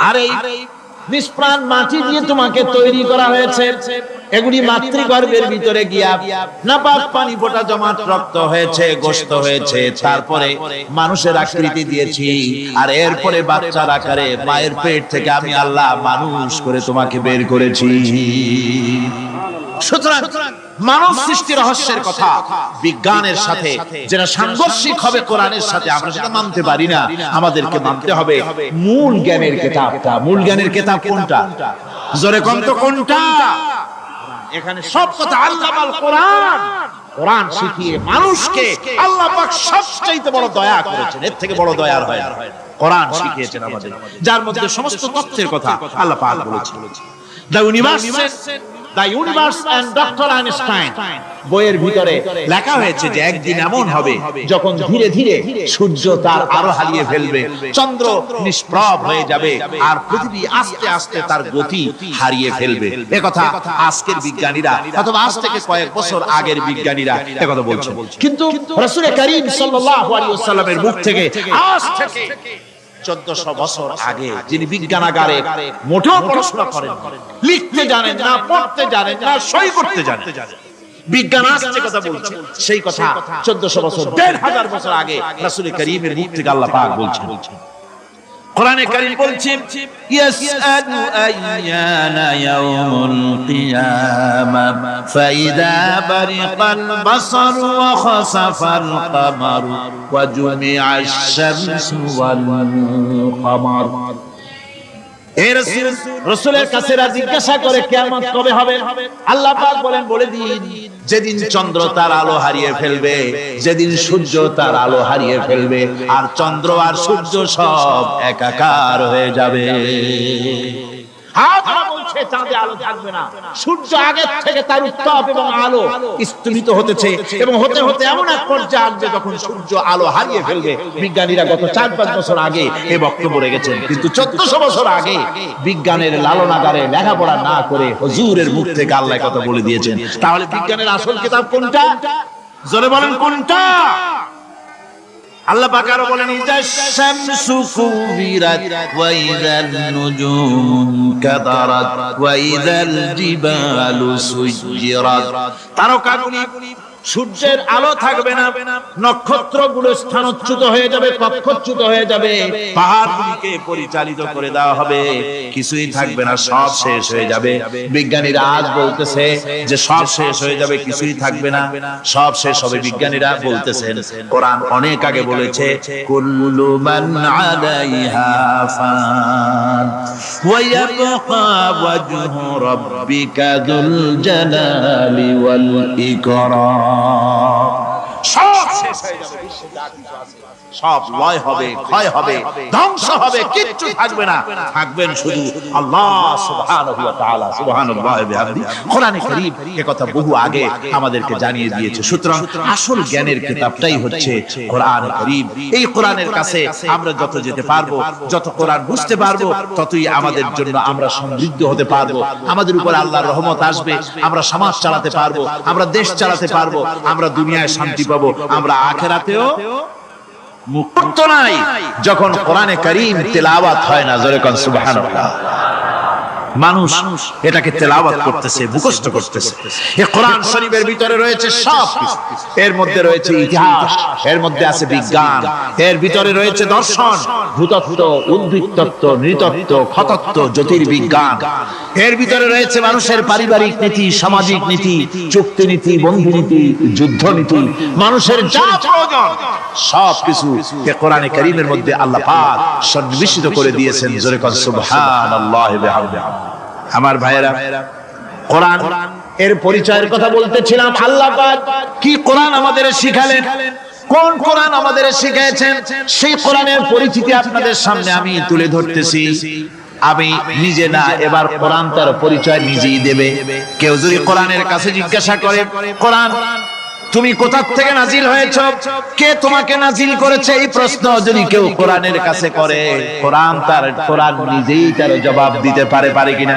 A: আর এই নিষ্প্রাণ মাটি দিয়ে তোমাকে তৈরি করা হয়েছে। এগুলি মাতৃগর্ভের ভিতরে গিয়া নাপাক পানি ফোঁটা জমাট রক্ত হয়েছে, গোশত হয়েছে, তারপরে মানুষের আকৃতি দিয়েছি, আর এরপরে বাচ্চার আকারে মায়ের পেট থেকে আমি আল্লাহ মানুষ করে তোমাকে বের করেছি। সুতরাং মানব সৃষ্টি রহস্যের কথা বিজ্ঞানের সাথে যেটা সাংঘর্ষিক হবে কোরআনের সাথে, আমরা সেটা মানতে পারি না। আমাদেরকে মানতে হবে মূল জ্ঞানের কিতাবটা। মূল জ্ঞানের কিতাব কোনটা? জোরে কোন তো কোনটা? এখানে সব কথা আল্লাহ বল কোরআন। কোরআন শিখিয়ে মানুষকে আল্লাহ পাক সবচেয়ে বড় দয়া করেছেন, এর থেকে বড় দয়ার হয় না। কোরআন শিখিয়েছেন আমাদের, যার মধ্যে সমস্ত তথ্যের কথা আল্লাহ পাক বলেছেন। The Universe and Dr. Einstein বইয়ের ভিতরে লেখা হয়েছে যে একদিন এমন হবে যখন ধীরে ধীরে সূর্য তার আলো হারিয়ে ফেলবে, চন্দ্র নিষ্প্রভ হয়ে যাবে, আর পৃথিবী আস্তে আস্তে তার গতি হারিয়ে ফেলবে। একথা আজকের বিজ্ঞানীরা অথবা আজ থেকে কয়েক বছর আগের বিজ্ঞানীরা একথা বলছেন। কিন্তু রাসূল করিম সাল্লাল্লাহু আলাইহি ওয়াসাল্লামের মুখ থেকে আজ থেকে 1400 বছর আগে, যিনি বিজ্ঞানাগারে মোটেও পড়াশোনা করেন, লিখতে জানেন না, পড়তে জানেন না, সই করতে জানেন, বিজ্ঞান আসছে কথা বলছে, সেই কথা 1400 বছর 1500 বছর আগে রাসূল করিমের মুখ থেকে আল্লাহ পাক বলছেন। কোরআনে কারীম বলছে ইয়াসআলু আইয়ানা ইয়াউমুল কিয়ামা ফাইদা বারিকাল বাসারু ওয়া খাসাফাল কামারু ওয়া জুমিআশ শামসু ওয়াল কামার। এই রাসূলের কাছে জিজ্ঞাসা করে কিয়ামত কবে হবে? আল্লাহ পাক বলেন বলে দিন যেদিন চন্দ্র তার আলো হারিয়ে ফেলবে, যেদিন সূর্য তার আলো হারিয়ে ফেলবে, আর চন্দ্র আর সূর্য সব একাকার হয়ে যাবে। চাঁদে আলো থাকবে না, সূর্য আগের থেকে তার উত্তাপ এবং আলো স্তমিত হতেছে এবং হতে হতে এমন এক পর্যায়ে আসবে যখন সূর্য আলো হারিয়ে ফেলবে। বিজ্ঞানীরা গত 4-5 বছর আগে এই বক্তব্য রেখেছেন, কিন্তু 1400 বছর আগে বিজ্ঞানের লালনাগারে লেখাপড়া না করে হুজুরের মুখ থেকে আল্লাহ কথা বলে দিয়েছেন। তাহলে বিজ্ঞানের আসল কিতাব কোনটা? জোরে বলেন কোনটা? আল্লাহ পাক আরো বলেন ইজা শামসু কুবিরাত ওয়া ইযাল নুজুম কাদারাত ওয়া ইযাল জিবালু সুজ্জিরাত। তারকাগুলি সূর্যের আলো থাকবে না, নক্ষত্রগুলো স্থানচ্যুত হয়ে যাবে, কক্ষচ্যুত হয়ে যাবে, পাহাড়গুলিকে পরিচালিত করে দেওয়া হবে, কিছুই থাকবে না, সব শেষ হয়ে যাবে। বিজ্ঞানীরা আজ বলতেছে যে সব শেষ হয়ে যাবে, কিছুই থাকবে না, সব শেষ হবে। বিজ্ঞানীরা বলতেছেন, কোরআন অনেক আগে বলেছে কুল্লু মান আলাইহা ফান ওয়া ইয়াবকা ওয়াজহু রাব্বিকা যুল জালালি ওয়াল ইকরাম। সব শেষ হয়ে যাবে, বিশ্বে যা কিছু আছে সব লয় হবে, ক্ষয় হবে, ধ্বংস হবে, কিচ্ছু থাকবে না, থাকবেন শুধু আল্লাহ সুবহানাহু ওয়া তাআলা। সুবহানাল্লাহি ওয়া বিহামদিহি। কোরআনে কারীম এই কথা বহু আগে আমাদেরকে জানিয়ে দিয়েছে। সুতরাং আসল জ্ঞানের কিতাবটাই হচ্ছে কোরআনে কারীম। এই কোরআনের কাছে আমরা যত যেতে পারবো, যত কোরআন বুঝতে পারবো, ততই আমাদের জন্য আমরা সমৃদ্ধ হতে পারবো, আমাদের উপর আল্লাহর রহমত আসবে, আমরা সমাজ চালাতে পারবো, আমরা দেশ চালাতে পারবো, আমরা দুনিয়ায় শান্তি পাবো, আমরা আখিরাতেও মুক্ত নাই যখন কোরআনে কারীম তেলাওয়াত হয় না। জোরে কোন সুবহানাল্লাহ। মানুষ এটাকে তেলাওয়াত করতেছে, মুখস্থ করতেছে। এই কোরআন শরীফের ভিতরে রয়েছে সব কিছু। এর মধ্যে রয়েছে ইতিহাস, এর মধ্যে আছে বিজ্ঞান, এর ভিতরে রয়েছে দর্শন, ভূতত্ত্ব, উদ্ভিদ তত্ত্ব, নৃতত্ত্ব, খতত্ত্ব, জ্যোতির্বিজ্ঞান। এর ভিতরে রয়েছে মানুষের পারিবারিক নীতি, সামাজিক নীতি, চুক্তি নীতি, বন্ধু নীতি, যুদ্ধ নীতি, মানুষের যা প্রয়োজন সব কিছু এই কোরআনে কারীমের মধ্যে আল্লাহ পাক সন্নিবেশিত করে দিয়েছেন। জোরে কোন সুবহানাল্লাহি ওয়া বিহামদিহি। আমার ভাইয়েরা, কোরআন এর পরিচয়ের কথা বলতেছিলাম। আল্লাহ পাক কি কোরআন আমাদের শিখালেন, কোন কোরআন আমাদের শিখিয়েছেন, সেই কোরআনের পরিচিতি আপনাদের সামনে আমি তুলে ধরতেছি। আমি নিজে না, এবার কোরআন তার পরিচয় নিজেই দেবে। কেউ যদি কোরআনের কাছে জিজ্ঞাসা করে কোরআন তুমি কোথা থেকে নাজিল হয়েছো, কে তোমাকে নাজিল করেছে, এই প্রশ্ন যদি কেউ কোরআনের কাছে করে, কোরআন নিজেই তার জবাব দিতে পারে কিনা?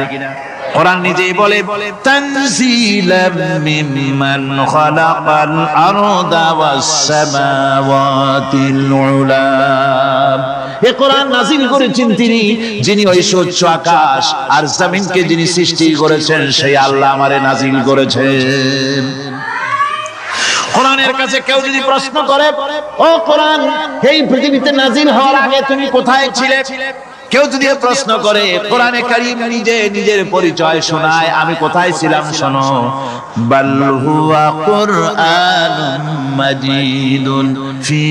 A: কোরআন নিজেই বলে তানজিলাম মিম্মান খালাকাল আরদা ওয়াস সামাওয়াতিল উলা। এই কোরআন নাজিল করেছেন তিনি, যিনি ওই সুউচ্চ আকাশ আর জমিনকে যিনি সৃষ্টি করেছেন, সেই আল্লাহ আমারে নাজিল করেছেন। কোরআনের কাছে কেউ যদি প্রশ্ন করে, ও কোরআন, এই পৃথিবীতে নাজিল হওয়ার আগে তুমি কোথায় ছিলে, কেউ যদি প্রশ্ন করে, কোরআনে কারীম নিজে নিজের পরিচয় শোনায়, আমি কোথায় ছিলাম শোনো, বাল হুয়া কুরআনুম মাজিদুন ফি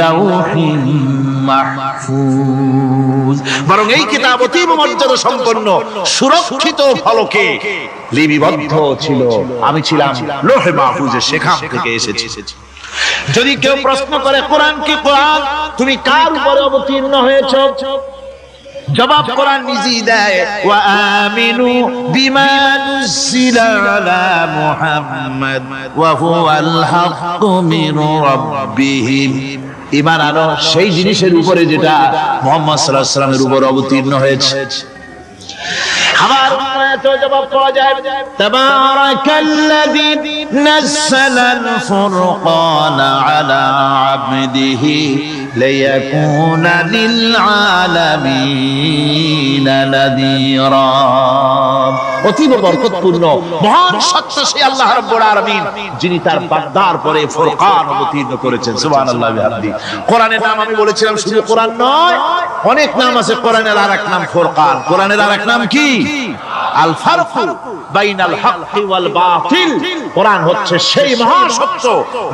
A: লাওহিন মাহফুজ। বরং এই কিতাব অতীব মর্যাদা সম্পন্ন, সুরক্ষিত ফলকে লিপিবদ্ধ ছিল, আমি ছিলাম লৌহে মাহফুজে, সেখান থেকে এসেছি। যদি কেউ প্রশ্ন করে, কোরআন কি, কোরআন তুমি কার উপরে অবতীর্ণ হয়েছো, জবাব কোরআন নিজেই দেয়, ওয়া আমিনু বিমা নুজিলা আলা মুহাম্মাদ ওয়া হুয়াল হাক্কু মির রাব্বিহিম। ঈমান আনো সেই জিনিসের উপরে যেটা মুহাম্মদ সাল্লাল্লাহু আলাইহি ওয়াসাল্লামের উপর অবতীর্ণ হয়েছে। আবার আয়াতেও জবাব পাওয়া যায়, তাবারাকাল্লাযী নাযালাল ফুরকানা আলা আবদিহি লিয়াকুনা লিল আলামিনা নাযীরা। অতীব বরকতপূর্ণ মহান সত্য সেই আল্লাহ রাব্বুল আলামিন, যিনি তার বান্দার পরে ফুরকান অবতীর্ণ করেছেন। সুবহানাল্লাহি ওয়া বিহামদিহি। কোরআনের নাম আমি বলেছিলাম শুধু কোরআন নয়, অনেক নাম আছে। কোরআনের আরেক নাম ফুরকান। কোরআনের আরেক নাম কি? আল ফারকু বাইনাল হক ওয়াল বাতিল। কোরআন হচ্ছে সেই মহাসত্য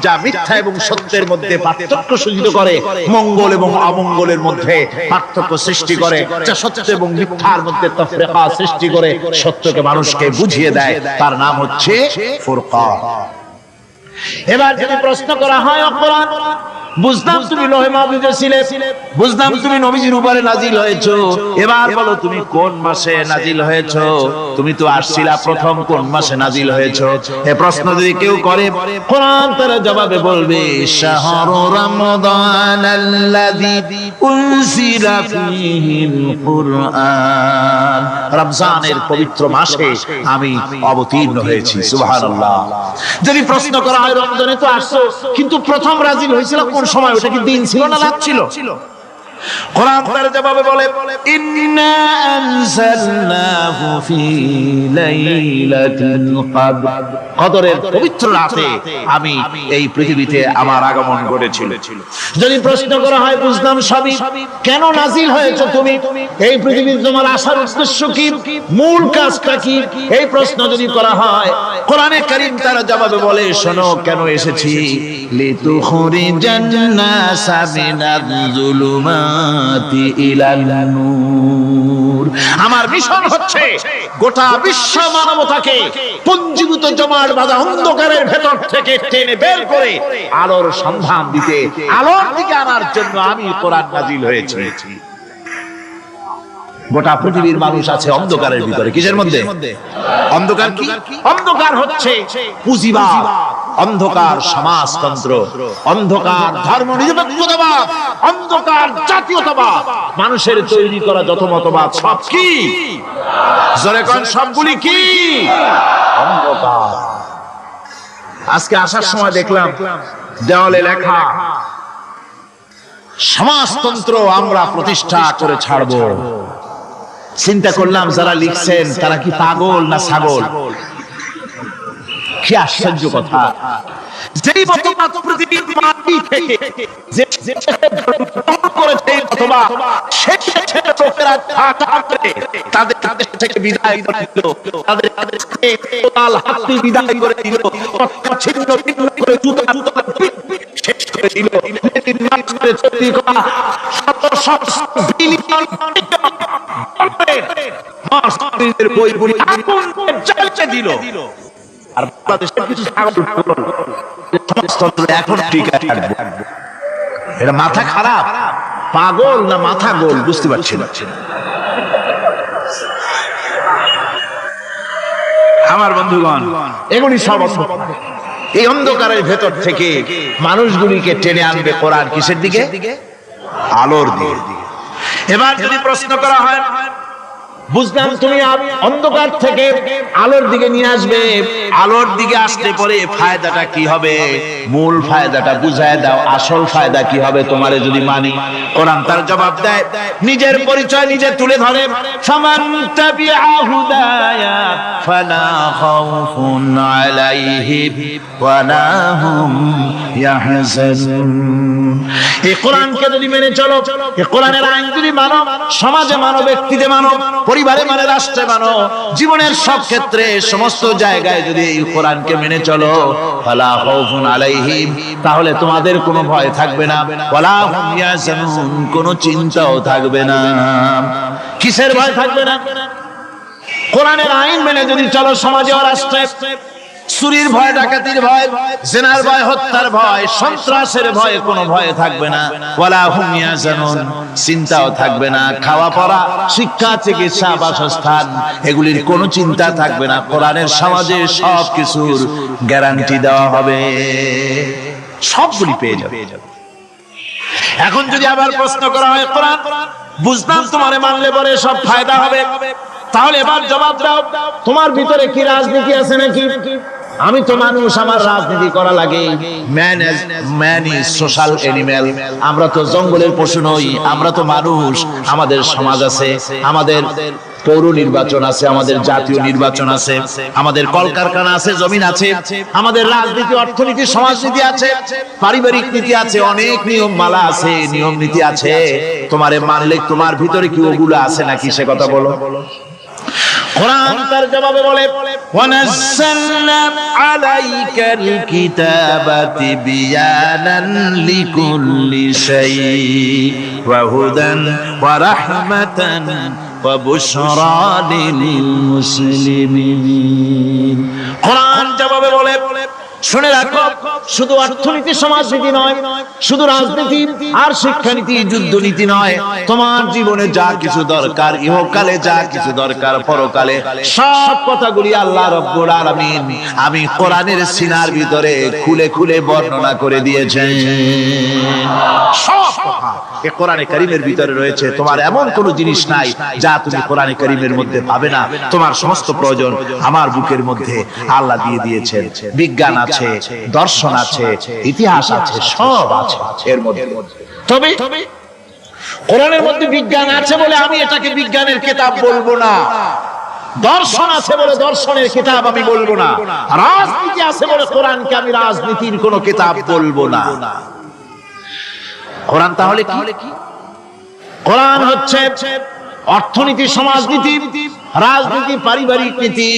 A: যা মিথ্যা এবং সত্যের মধ্যে পার্থক্য সূচিত করে, মঙ্গল এবং অমঙ্গলের মধ্যে পার্থক্য সৃষ্টি করে, যা সত্য এবং মিথ্যার মধ্যে তাফরিকা সৃষ্টি করে, সত্যকে মানুষকে বুঝিয়ে দেয়, তার নাম হচ্ছে ফুরকান। এবার যদি প্রশ্ন করা হয়, কোরআন বুঝলাম তুমি লৌহে মাহফুজে ছিলে, বুঝলাম তুমি নবীজির উপরে নাজিল হয়েছো, এবার বলো তুমি কোন মাসে নাজিল হয়েছো, তুমি তো আসছিলা প্রথম, কোন মাসে নাজিল হয়েছো? এই প্রশ্ন যদি কেউ করে, কোরআন তার জবাবে বলবে, শাহরু রমাদানাল্লাযী উনজিলা ফীহিল কুরআন। রমজানের পবিত্র মাসে আমি অবতীর্ণ হয়েছি। সুবহানাল্লাহ। যদি প্রশ্ন করা হয়, রমজানে তো আসছো, কিন্তু প্রথম নাজিল হয়েছিল কোন সময়, ওটা কি দিন ছিল না রাত ছিল? কোরআন তার জবাবে বলে, ইন্না আনজালনাহু ফি লাইলাতিল কদর। কদরের পবিত্র রাতে আমি এই পৃথিবীতে আমার আগমন ঘটেছিল। যদি প্রশ্ন করা হয়, বুঝলাম সবই, কেন নাজিল হয়েছে তুমি, এই পৃথিবীতে তোমার আসার উদ্দেশ্য কি, মূল কাজটা কি, এই প্রশ্ন যদি করা হয়, কোরআনে কারীম তার জবাবে বলে, শোনো কেন এসেছি, লিতুখরিজান নাসা মিনাজ যুলুমাতি ইলান নূর। আমার মিশন হচ্ছে গোটা বিশ্ব মানবতাকে পুঞ্জীভূত জমাট বাঁধা অন্ধকারের ভেতর থেকে টেনে বের করে আলোর সন্ধান দিতে, আলোর দিকে আনার জন্য আমি কোরআন নাজিল হয়েছি। গোটা পৃথিবীর মানুষ আছে অন্ধকারের ভিতরে। কিসের মধ্যে? অন্ধকার কি? অন্ধকার হচ্ছে পুঁজিবাদ, অন্ধকার সমাজতন্ত্র, অন্ধকার ধর্ম নিরপেক্ষতাবাদ, অন্ধকার জাতীয়তাবাদ। মানুষের তৈরি করা যত মতবাদ সব কি? জোরে কোন, সবগুলি কি? অন্ধকার। আজকে আসার সময় দেখলাম দেওয়ালে লেখা, সমাজতন্ত্র আমরা প্রতিষ্ঠা করে ছাড়বো। চিন্তা করলাম, যারা লিখছেন তারা কি পাগল না ছাগল? কি আশ্চর্য কথা! যেই মতবাদ পৃথিবীর মাটি থেকে তাদের থেকে বিদায় করে দিল, তাদের টোটাল হাতি বিদায় করে দিল, ছিন্ন ভিন্ন করে জুতা শেষ করে দিল। বইগুলি দিল। আর বাংলাদেশের কিছু এখন ঠিক আছে, এটা মাথা খারাপ, পাগল না মাথা গোল বুঝতে পারছি না। আমার বন্ধুগণ, এগুলি সব এই অন্ধকারের ভেতর থেকে মানুষগুলিকে টেনে আনবে কোরআন কিসের দিকে? আলোর দিকে। এবার যদি প্রশ্ন করা হয়, বুঝলাম তুমি অন্ধকার থেকে আলোর দিকে নিয়ে আসবে, আলোর দিকে আসতে পরে ফায়দাটা কি হবে? মূল ফায়দাটা বুঝায় দাও, আসল ফায়দা কি হবে তোমারে যদি মানি? কোরআন তার জবাব দেয়, নিজের পরিচয় নিজে তুলে ধরে, ফামান তাবিআ হুদায়া ফালা খাউফুন আলাইহিম ওয়ালা হুম ইয়াহজানুন। এই কোরআনকে যদি মেনে চলো, এই কোরআনের আইন যদি মানো, সমাজে মানো, ব্যক্তিতে মানো, পরিবারে মানে, রাষ্ট্রে মানো, জীবনের সব ক্ষেত্রে সমস্ত জায়গায় যদি এই কোরআনকে মেনে চলো, ফালা খাউফুন আলাইহিম, তাহলে তোমাদের কোনো ভয় থাকবে না, ওয়ালা হুম ইয়াহজানুন, কোনো চিন্তাও থাকবে না। কিসের ভয় থাকবে না? কোরআনের আইন মেনে যদি চলো, সমাজে ও রাষ্ট্রে চুরির ভয়, ডাকাতির ভয়, জিনার ভয়, হত্যার ভয়, সন্ত্রাসের ভয়, কোনো ভয় থাকবে না। ওয়ালা হুম ইয়াহজানুন, চিন্তাও থাকবে না। খাওয়া পড়া, শিক্ষা, চিকিৎসা, বাসস্থান, এগুলির কোনো চিন্তা থাকবে না। কোরআনের সমাজে সব কিছুর গ্যারান্টি দেওয়া হবে, সবগুলি পেয়ে যাবে। এখন যদি আবার প্রশ্ন করা হয়, কোরআন বুঝলাম তোমারে মানলে পরে সব ফায়দা হবে, তাহলে এবার জবাব দাও, তোমার ভিতরে কি রাজনীতি আছে নাকি? আমি তো মানুষ, আমার রাজনীতি করা লাগে। ম্যান ইজ সোশ্যাল অ্যানিমেল, আমরা তো জঙ্গলের পশু নই, আমরা তো মানুষ। আমাদের সমাজ আছে, আমাদের পৌর নির্বাচন আছে, আমাদের জাতীয় নির্বাচন আছে, আমাদের কলকারখানা আছে, জমিন আছে, আমাদের রাজনীতি, অর্থনীতি, সমাজনীতি আছে, পারিবারিক নীতি আছে, অনেক নিয়ম মালা আছে, নিয়ম নীতি আছে। তোমারে মানলে তোমার ভিতরে কি ওগুলো আছে নাকি? সে কথা বলো। কোরআন তার জবাবে বলে, ওয়ানাজ্জালনা আলাইকাল কিতাবা তিবয়ানান লিকুল্লি শাই ওয়া হুদান ওয়া রাহমাতান ওয়া বুশরা লিল মুসলিমিন। কোরআন জবাবে বলে, শুনে রাখো, শুধু অর্থনীতি, সমাজনীতি নয়, শুধু রাজনীতি আর শিক্ষানীতি, যুদ্ধনীতি নয়, তোমার জীবনে যা কিছু দরকার, ইহকালে যা কিছু দরকার, পরকালে, সব কথাগুলি আল্লাহ রাব্বুল আলামিন আমি কোরআনের সিনার ভিতরে খুলে খুলে বর্ণনা করে দিয়েছেন। সব কথা এই কোরআনে কারীমের ভিতরে রয়েছে। তোমার এমন কোন জিনিস নাই যা তুমি কোরআনে কারীমের মধ্যে পাবে না। তোমার সমস্ত প্রয়োজন আমার বুকের মধ্যে আল্লাহ দিয়ে দিয়েছেন। বিজ্ঞান আছে, দর্শন আছে, ইতিহাস আছে, সব আছে এর মধ্যে। তবে কোরআনের মধ্যে বিজ্ঞান আছে বলে আমি এটাকে বিজ্ঞানের কিতাব বলবো না, দর্শন আছে বলে দর্শনের কিতাব আমি বলবো না, রাজনীতি আছে বলে কোরআনকে আমি রাজনীতির কোন কিতাব বলবো না। কোরআন তাহলে কি? কোরআন হচ্ছে অর্থনীতি, সমাজনীতি, রাজনীতি, পারিবারিক নীতি,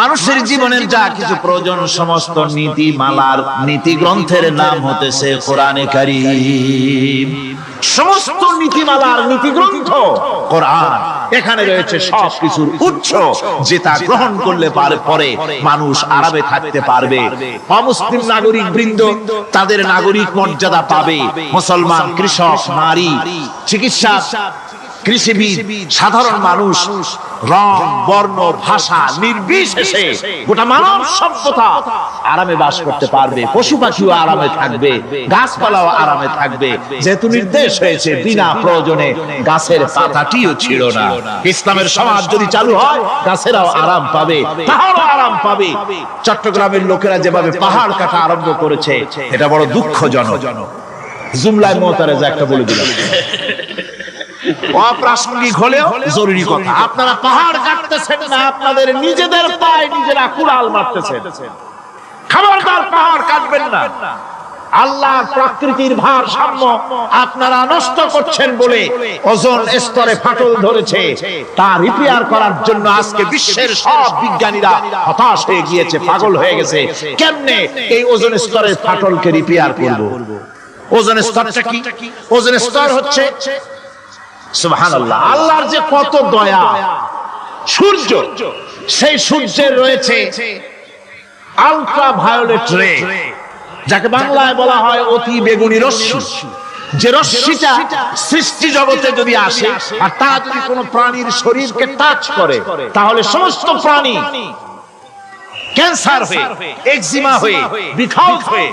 A: মানুষের জীবনের যা কিছু প্রয়োজন, সমস্ত নীতি মালার নীতি গ্রন্থের নাম হতেছে কোরআনে কারীম। সমস্ত নীতিমালার নীতি গ্রন্থ কোরআন। এখানে রয়েছে সব কিছুর উৎস, যেটা গ্রহণ করলে পরে মানুষ আরামে থাকতে পারবে। অমুসলিম নাগরিক বৃন্দ তাদের নাগরিক মর্যাদা পাবে। মুসলমান, কৃষক, নারী, চিকিৎসা, কৃষিবিদ, সাধারণ মানুষ, রং, বর্ণ, ভাষা নির্বিশেষে গোটা মানব সভ্যতা আরামে বাস করতে পারবে। পশু পাখিও আরামে থাকবে, গাছপালাও আরামে থাকবে, যেহেতু নির্দেশ হয়েছে বিনা প্রয়োজনে গাছের পাতাটিও ছিল না। ইসলামের সমাজ যদি চালু হয়, গাছেরাও আরাম পাবে, পাহাড়ও আরাম পাবে। চট্টগ্রামের লোকেরা যেভাবে পাহাড় কাটা আরম্ভ করেছে, এটা বড় দুঃখজনক। জুমলায় মুতারেজা একটা বলে দিলাম, অপ্রাসঙ্গিক হলেও জরুরি কথা। আপনারা পাহাড় কাটতেছেন না, আপনাদের নিজেদের পায়ে নিজেরা কুড়াল মারতেছেন। খবরদার পাহাড় কাটবেন না। আল্লাহর প্রকৃতির ভারসাম্য আপনারা নষ্ট করছেন বলে ওজোন স্তরে ফাটল ধরেছে। তা রিপেয়ার করার জন্য আজকে বিশ্বের সব বিজ্ঞানীরা হতাশ হয়ে গিয়েছে, পাগল হয়ে গেছে। কেমনে এই ওজোন স্তরের ফাটলকে রিপেয়ার করব? ওজোন স্তরটা কি? ওজোন স্তর হচ্ছে সুবহানাল্লাহ, আল্লাহর যে কত দয়া। সূর্য, সেই সূর্যের রয়েছে আলট্রা ভায়োলেট রে, যাকে বাংলায় বলা হয় অতি বেগুনি রশ্মি। যে রশ্মিটা সৃষ্টি জগতে যদি আসে আর তা যদি কোনো প্রাণীর শরীরকে টাচ করে, তাহলে সমস্ত প্রাণী ক্যান্সার হয়ে, এক্সিমা হয়ে, বৃক্কাউট হয়ে,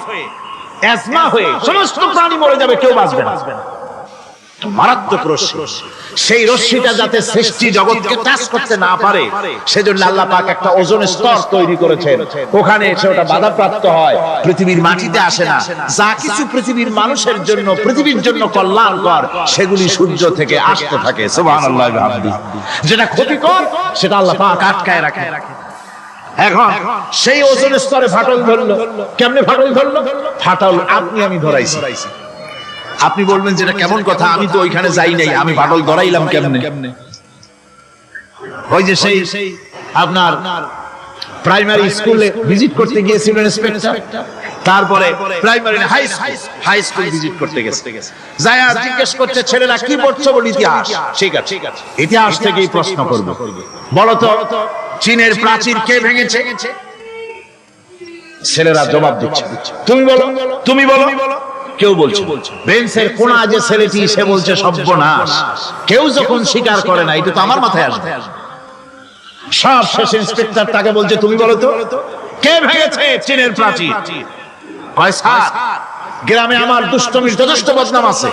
A: অ্যাজমা হয়ে সমস্ত প্রাণী মরে যাবে, কেউ বাঁচবে না। মারাত্মক রশ্মি, সেই রশ্মিটা যাতে সৃষ্টি জগৎকে টাচ করতে না পারে সেজন্য আল্লাহ পাক একটা ওজোন স্তর তৈরি করেছেন, ওখানে এসে ওটা বাধাপ্রাপ্ত হয়, পৃথিবীর মাটিতে আসে না। যা কিছু পৃথিবীর মানুষের জন্য, পৃথিবীর জন্য কল্যাণকর, সেগুলি সূর্য থেকে আসতে থাকে। সুবহানাল্লাহ ওয়া বিহামদিহি। যেটা ক্ষতিকর সেটা আল্লাহ পাক আটকায় রাখে। এখন সেই ওজোন স্তরে ফাটল ধরলো। কেমনে ফাটল ধরলো? ফাটল আপনি আমি ধরাইছি। আপনি বলবেন যেটা কেমন কথা, আমি তো ওইখানে যাই নাই, আমি ফাটল ধরাইলাম কেমনে? ওই যে সেই আপনার প্রাইমারি স্কুলে ভিজিট করতে গিয়েছিলেন ইন্সপেক্টর, তারপরে প্রাইমারি হাই স্কুল ভিজিট করতে গেছে, যায় আর জিজ্ঞেস করছে ছেলেরা কি পড়ছো? বল ইতিহাস। ঠিক আছে, ইতিহাস থেকেই প্রশ্ন করব, বলো তো চীনের প্রাচীর কে ভেঙেছে? ছেলেরা জবাব দিচ্ছে তুমি বলো, তুমি বলো। কেউ বলছে বেঞ্চের কোনা যে ছেলেটি, সে বলছে সর্বনাশ। কেউ যখন স্বীকার করে না, এটা তো আমার মাথায় আসবে। সব শেষ ইন্সপেক্টর তাকে বলছে তুমি বলো তো কে ভেঙেছে চীনের প্রাচীর? কয় স্যার, গ্রামে আমার দুষ্টমির যথেষ্ট বদনাম আছে,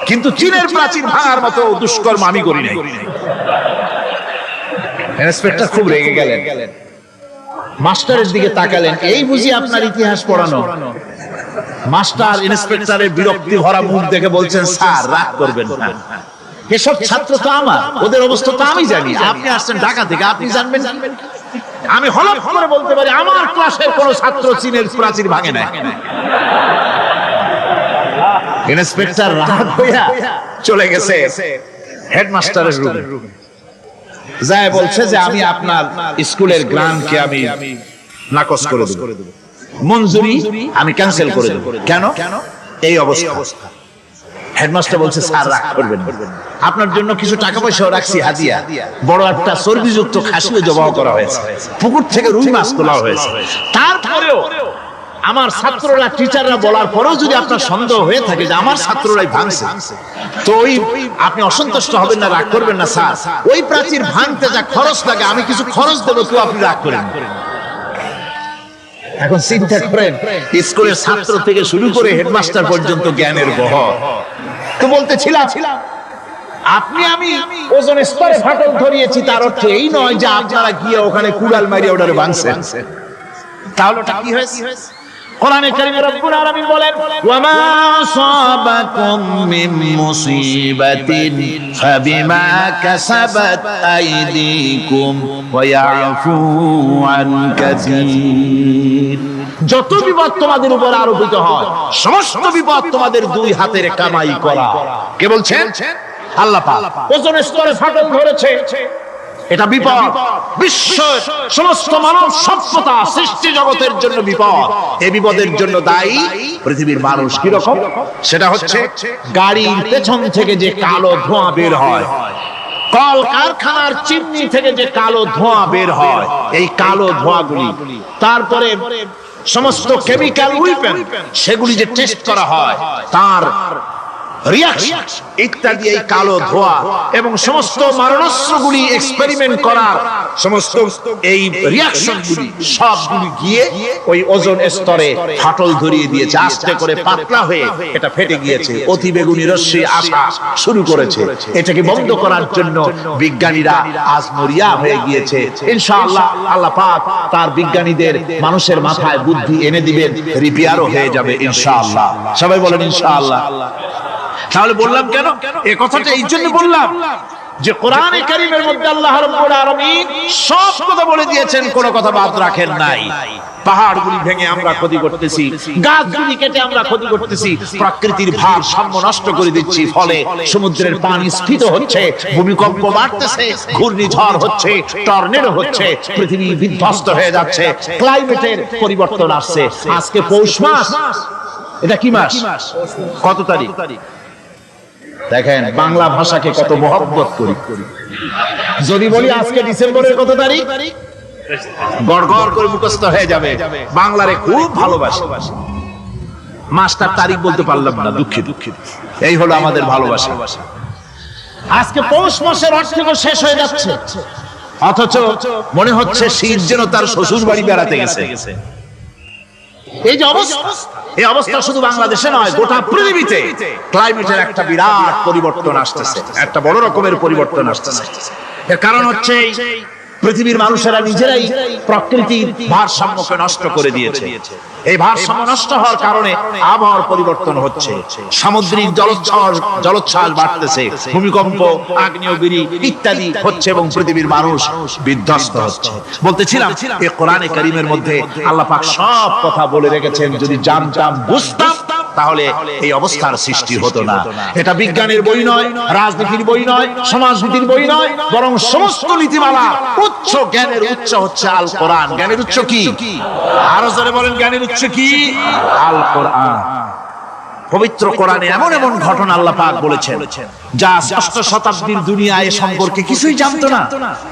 A: কিন্তু চীনের প্রাচীর ভাঙার মতো দুষ্কর্ম আমি করি নাই। ইন্সপেক্টর খুব রেগে গেলেন, মাস্টারের দিকে তাকালেন, এই বুঝি আপনার ইতিহাস পড়ানো? মাস্টার ইন্সপেক্টরের বিরক্তি ভরা মুখ দেখে বলছেন স্যার রাগ করবেন না, এসব ছাত্র তো আমার, ওদের অবস্থা তো আমি জানি। আপনি আসছেন ঢাকা থেকে, আপনি জানবেন? আমি হলফ করে বলতে পারি আমার ক্লাসের কোন ছাত্র চীনের প্রাচীর ভাঙে না। ইন্সপেক্টর রাগ হইয়া চলে গেছে হেডমাস্টারের রুমে, যায় বলছে যে আমি আপনার স্কুলের গ্রান্টকে আমি নাকচ করে দেব, মঞ্জুরি আমি ক্যান্সেল করে দেব। কেন? এই অবস্থা। হেডমাস্টার বলছে স্যার রাগ করবেন না, আপনার জন্য কিছু টাকা পয়সা রাখছি হাদিয়া। বড় একটা চর্বিযুক্ত খাসিও জবাহ করা হয়েছে, পুকুর থেকে রুই মাছ তোলা হয়েছে। তারপরেও আমার ছাত্ররা, টিচাররা বলার পরেও যদি আপনার সন্দেহ হয়ে থাকে যে আমার ছাত্ররাই ভাঙছে, তো ওই আপনি অসন্তুষ্ট হবেন না, রাগ করবেন না স্যার। ওই প্রাচীর ভাঙতে যা খরচ লাগে আমি কিছু খরচ দেবো, কেউ আপনি রাগ করেন। এখন চিন্তা করেন, স্কুলের ছাত্র থেকে শুরু করে হেডমাস্টার পর্যন্ত জ্ঞানের বহর। তো বলতেছিলাম আপনি আমি ওজন স্তরে ফাটল ধরিয়েছি, তার অর্থ এই নয় যে আপনারা গিয়ে ওখানে কুড়াল মারিয়ে ওটারে ভাঙছেন। তাহলে ওটা কি হয়েছে? কোরআনে কারীমে রব্বুল আলামিন বলেন ওয়ামা আসাবাকুম মিন মুসিবাতিন ফাবিমা কাসাবাত আইদিকুম ওয়া ইয়াফু আন কাসীর। যত বিপদ তোমাদের উপর আরোপিত হয়, সমস্ত বিপদ তোমাদের দুই হাতের কামাই করা। কে বলছেন? আল্লাহ পাক। ওজন স্তরে ফাটল ধরেছে, এটা বিপদ, বিশ্ব সমস্ত মানব সভ্যতা সৃষ্টি জগতের জন্য বিপদ। এই বিপদের জন্য দায়ী পৃথিবীর মানুষ। কি রকম? সেটা হচ্ছে গাড়ির পেছন থেকে যে কালো ধোঁয়া বের হয়, কল কারখানার চিমনি থেকে যে কালো ধোঁয়া বের হয়, এই কালো ধোঁয়াগুলি, তারপরে সমস্ত কেমিক্যাল উইপেন সেগুলি যে টেস্ট করা হয়, তার রিঅ্যাকশন ইত্যাদি, এই কালো ধোঁয়া এবং সমস্ত মারণাস্ত্রগুলি এক্সপেরিমেন্ট করার সমস্ত এই রিঅ্যাকশনগুলি সবগুলি গিয়ে ওই ওজোন স্তরে ফাটল ধরিয়ে দিয়েছে। আস্তে করে পাতলা হয়ে এটা ফেটে গিয়েছে, অতি বেগুনি রশ্মি আসা শুরু করেছে। এটাকে বন্ধ করার জন্য বিজ্ঞানীরা আজ মরিয়া হয়ে গিয়েছে। ইনশাআল্লাহ আল্লাহ পাক তার বিজ্ঞানীদের মানুষের মাথায় বুদ্ধি এনে দিবেন, রিপেয়ারও হয়ে যাবে ইনশাআল্লাহ। সবাই বলেন ইনশাআল্লাহ। তাহলে বললাম কেন এই কথাটা? এই জন্য বললাম যে কোরআনে কারীমের মধ্যে আল্লাহ রাব্বুল আলামিন সব কথা বলে দিয়েছেন, কোনো কথা বাদ রাখেন নাই। পাহাড়গুলি ভেঙে আমরা ক্ষতি করতেছি, গাছগুলি কেটে আমরা ক্ষতি করতেছি, প্রকৃতির ভারসাম্য নষ্ট করে দিচ্ছি, ফলে সমুদ্রের পানি স্ফীত হচ্ছে, ভূমিকম্প বাড়তেছে, ঘূর্ণিঝড় হচ্ছে, টর্নেডো হচ্ছে, পৃথিবী বিধ্বস্ত হয়ে যাচ্ছে, ক্লাইমেটের পরিবর্তন আসছে। আজকে পৌষ মাস, এটা কি মাস? কত তারিখ? দেখেন বাংলা ভাষাকে কত মহব্বত করি। যদি বলি আজকে ডিসেম্বরের কত তারিখ, গড় গড় করে মুখস্থ হয়ে যাবে। বাংলারে খুব ভালোবাসি, মাসটার তারিখ বলতে পারলাম না, দুঃখিত। এই হলো আমাদের ভালোবাসা। আজকে পৌষ মাসের অর্থ শেষ হয়ে যাচ্ছে, অথচ মনে হচ্ছে শীত যেন তার শ্বশুর বাড়ি বেড়াতে গেছে। এই যে অবস্থা, এই অবস্থা শুধু বাংলাদেশে নয়, গোটা পৃথিবীতে ক্লাইমেটের একটা বিরাট পরিবর্তন আসতেছে, একটা বড় রকমের পরিবর্তন আসতেছে। এর কারণ হচ্ছে পৃথিবীর মানুষেরা নিজেরাই প্রকৃতির ভারসাম্যকে নষ্ট করে দিয়েছে। এই ভারসাম্য নষ্ট হওয়ার কারণে আবহাওয়ার পরিবর্তন হচ্ছে, সামুদ্রিক জলোচ্ছ্বাস বাড়তেছে, ভূমিকম্প, আগ্নেয়গিরি ইত্যাদি হচ্ছে এবং পৃথিবীর মানুষ বিধ্বস্ত হচ্ছে। বলতেছিলাম এই কোরআনে কারীমের মধ্যে আল্লাহ পাক সব কথা বলে রেখেছেন, যদি জানতাম বুঝতাম তাহলে এই অবস্থার সৃষ্টি হতো না। এটা বিজ্ঞানের বই নয়, রাজনীতির বই নয়, সমাজনীতির বই নয়, বরং সমস্ত নীতিমালা উচ্চ জ্ঞানের উচ্চ হচ্ছে আল কোরআন। জ্ঞানের উচ্চ কি? আরো জোরে বলেন, জ্ঞানের উচ্চ কি? আল কোরআন। পবিত্র কোরআনে এমন এমন ঘটনা আল্লাহ পাক বলেছেন যা ষষ্ঠ শতাব্দীর দুনিয়া এ সম্পর্কে কিছুই জানতো না।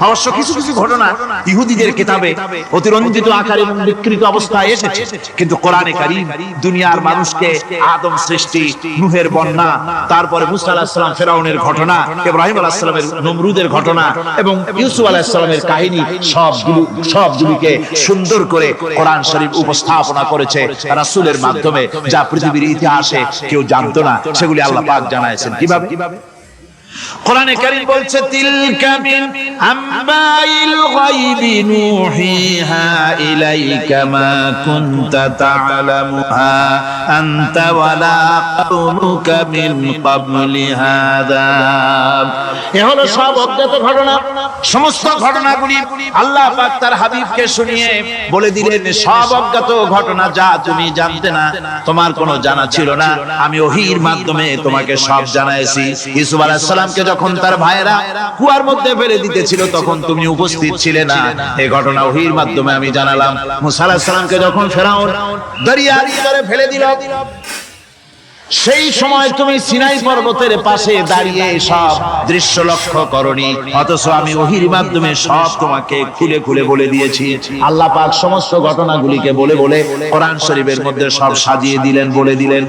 A: অবশ্য কিছু কিছু ঘটনা ইহুদিদের কিতাবে অতিরঞ্জিত আকারে এবং বিকৃত অবস্থায় এসেছে, কিন্তু কোরআনে কারীম দুনিয়ার মানুষকে আদম সৃষ্টি, নূহের বন্যা, তারপরে মুসা আলাইহিস সালাম ফেরাউনের ঘটনা, ইব্রাহিম আলাইহিস সালামের নমরুদের ঘটনা এবং ইউসুফ আলাইহিস সালামের কাহিনী সবগুলিকে সুন্দর করে কোরআন শরীফ উপস্থাপনা করেছে রাসূলের মাধ্যমে, যা পৃথিবীর ইতিহাসে কেউ জানতো না, সেগুলি আল্লাহ পাক জানাইছেন। কিভাবে? কোরআনে কারীম বলছে, তিলকা মিন আম্বাইল গায়বি নূহিহা ইলাইকা মা কুনতা তা'লামুহা আনতা ওয়ালা কওমুকা মিন ক্বাবলি হাযা। এ হলো সব অজ্ঞাত ঘটনা। সমস্ত ঘটনাগুলি আল্লাহ পাক তার হাবিবকে শুনিয়ে বলে দিলেন, সব অজ্ঞাত ঘটনা যা তুমি জানতে না, তোমার কোনো জানা ছিল না, আমি ওহীর মাধ্যমে তোমাকে সব জানাইছি। ইউসুফ আলাইহিস সালামকে যখন তার ভাইরা কুয়ার মধ্যে ফেলে দিতেছিল তখন তুমি উপস্থিত ছিলে না, এই ঘটনা ওহীর মাধ্যমে আমি জানালাম। মুসা আলাইহিস সালামকে যখন ফেরাউন দরিয়ার ভিতরে ফেলে দিল, সেই সময় তুমি সিনাই পর্বতের পাশে দাঁড়িয়ে সব দৃশ্য লক্ষ্য করনি, অথচ আমি ওহীর মাধ্যমে সব তোমাকে খুলে খুলে বলে দিয়েছি। আল্লাহ পাক সমস্ত ঘটনাগুলিকে বলে বলে কোরআন শরীফের মধ্যে সব সাজিয়ে দিলেন, বলে দিলেন।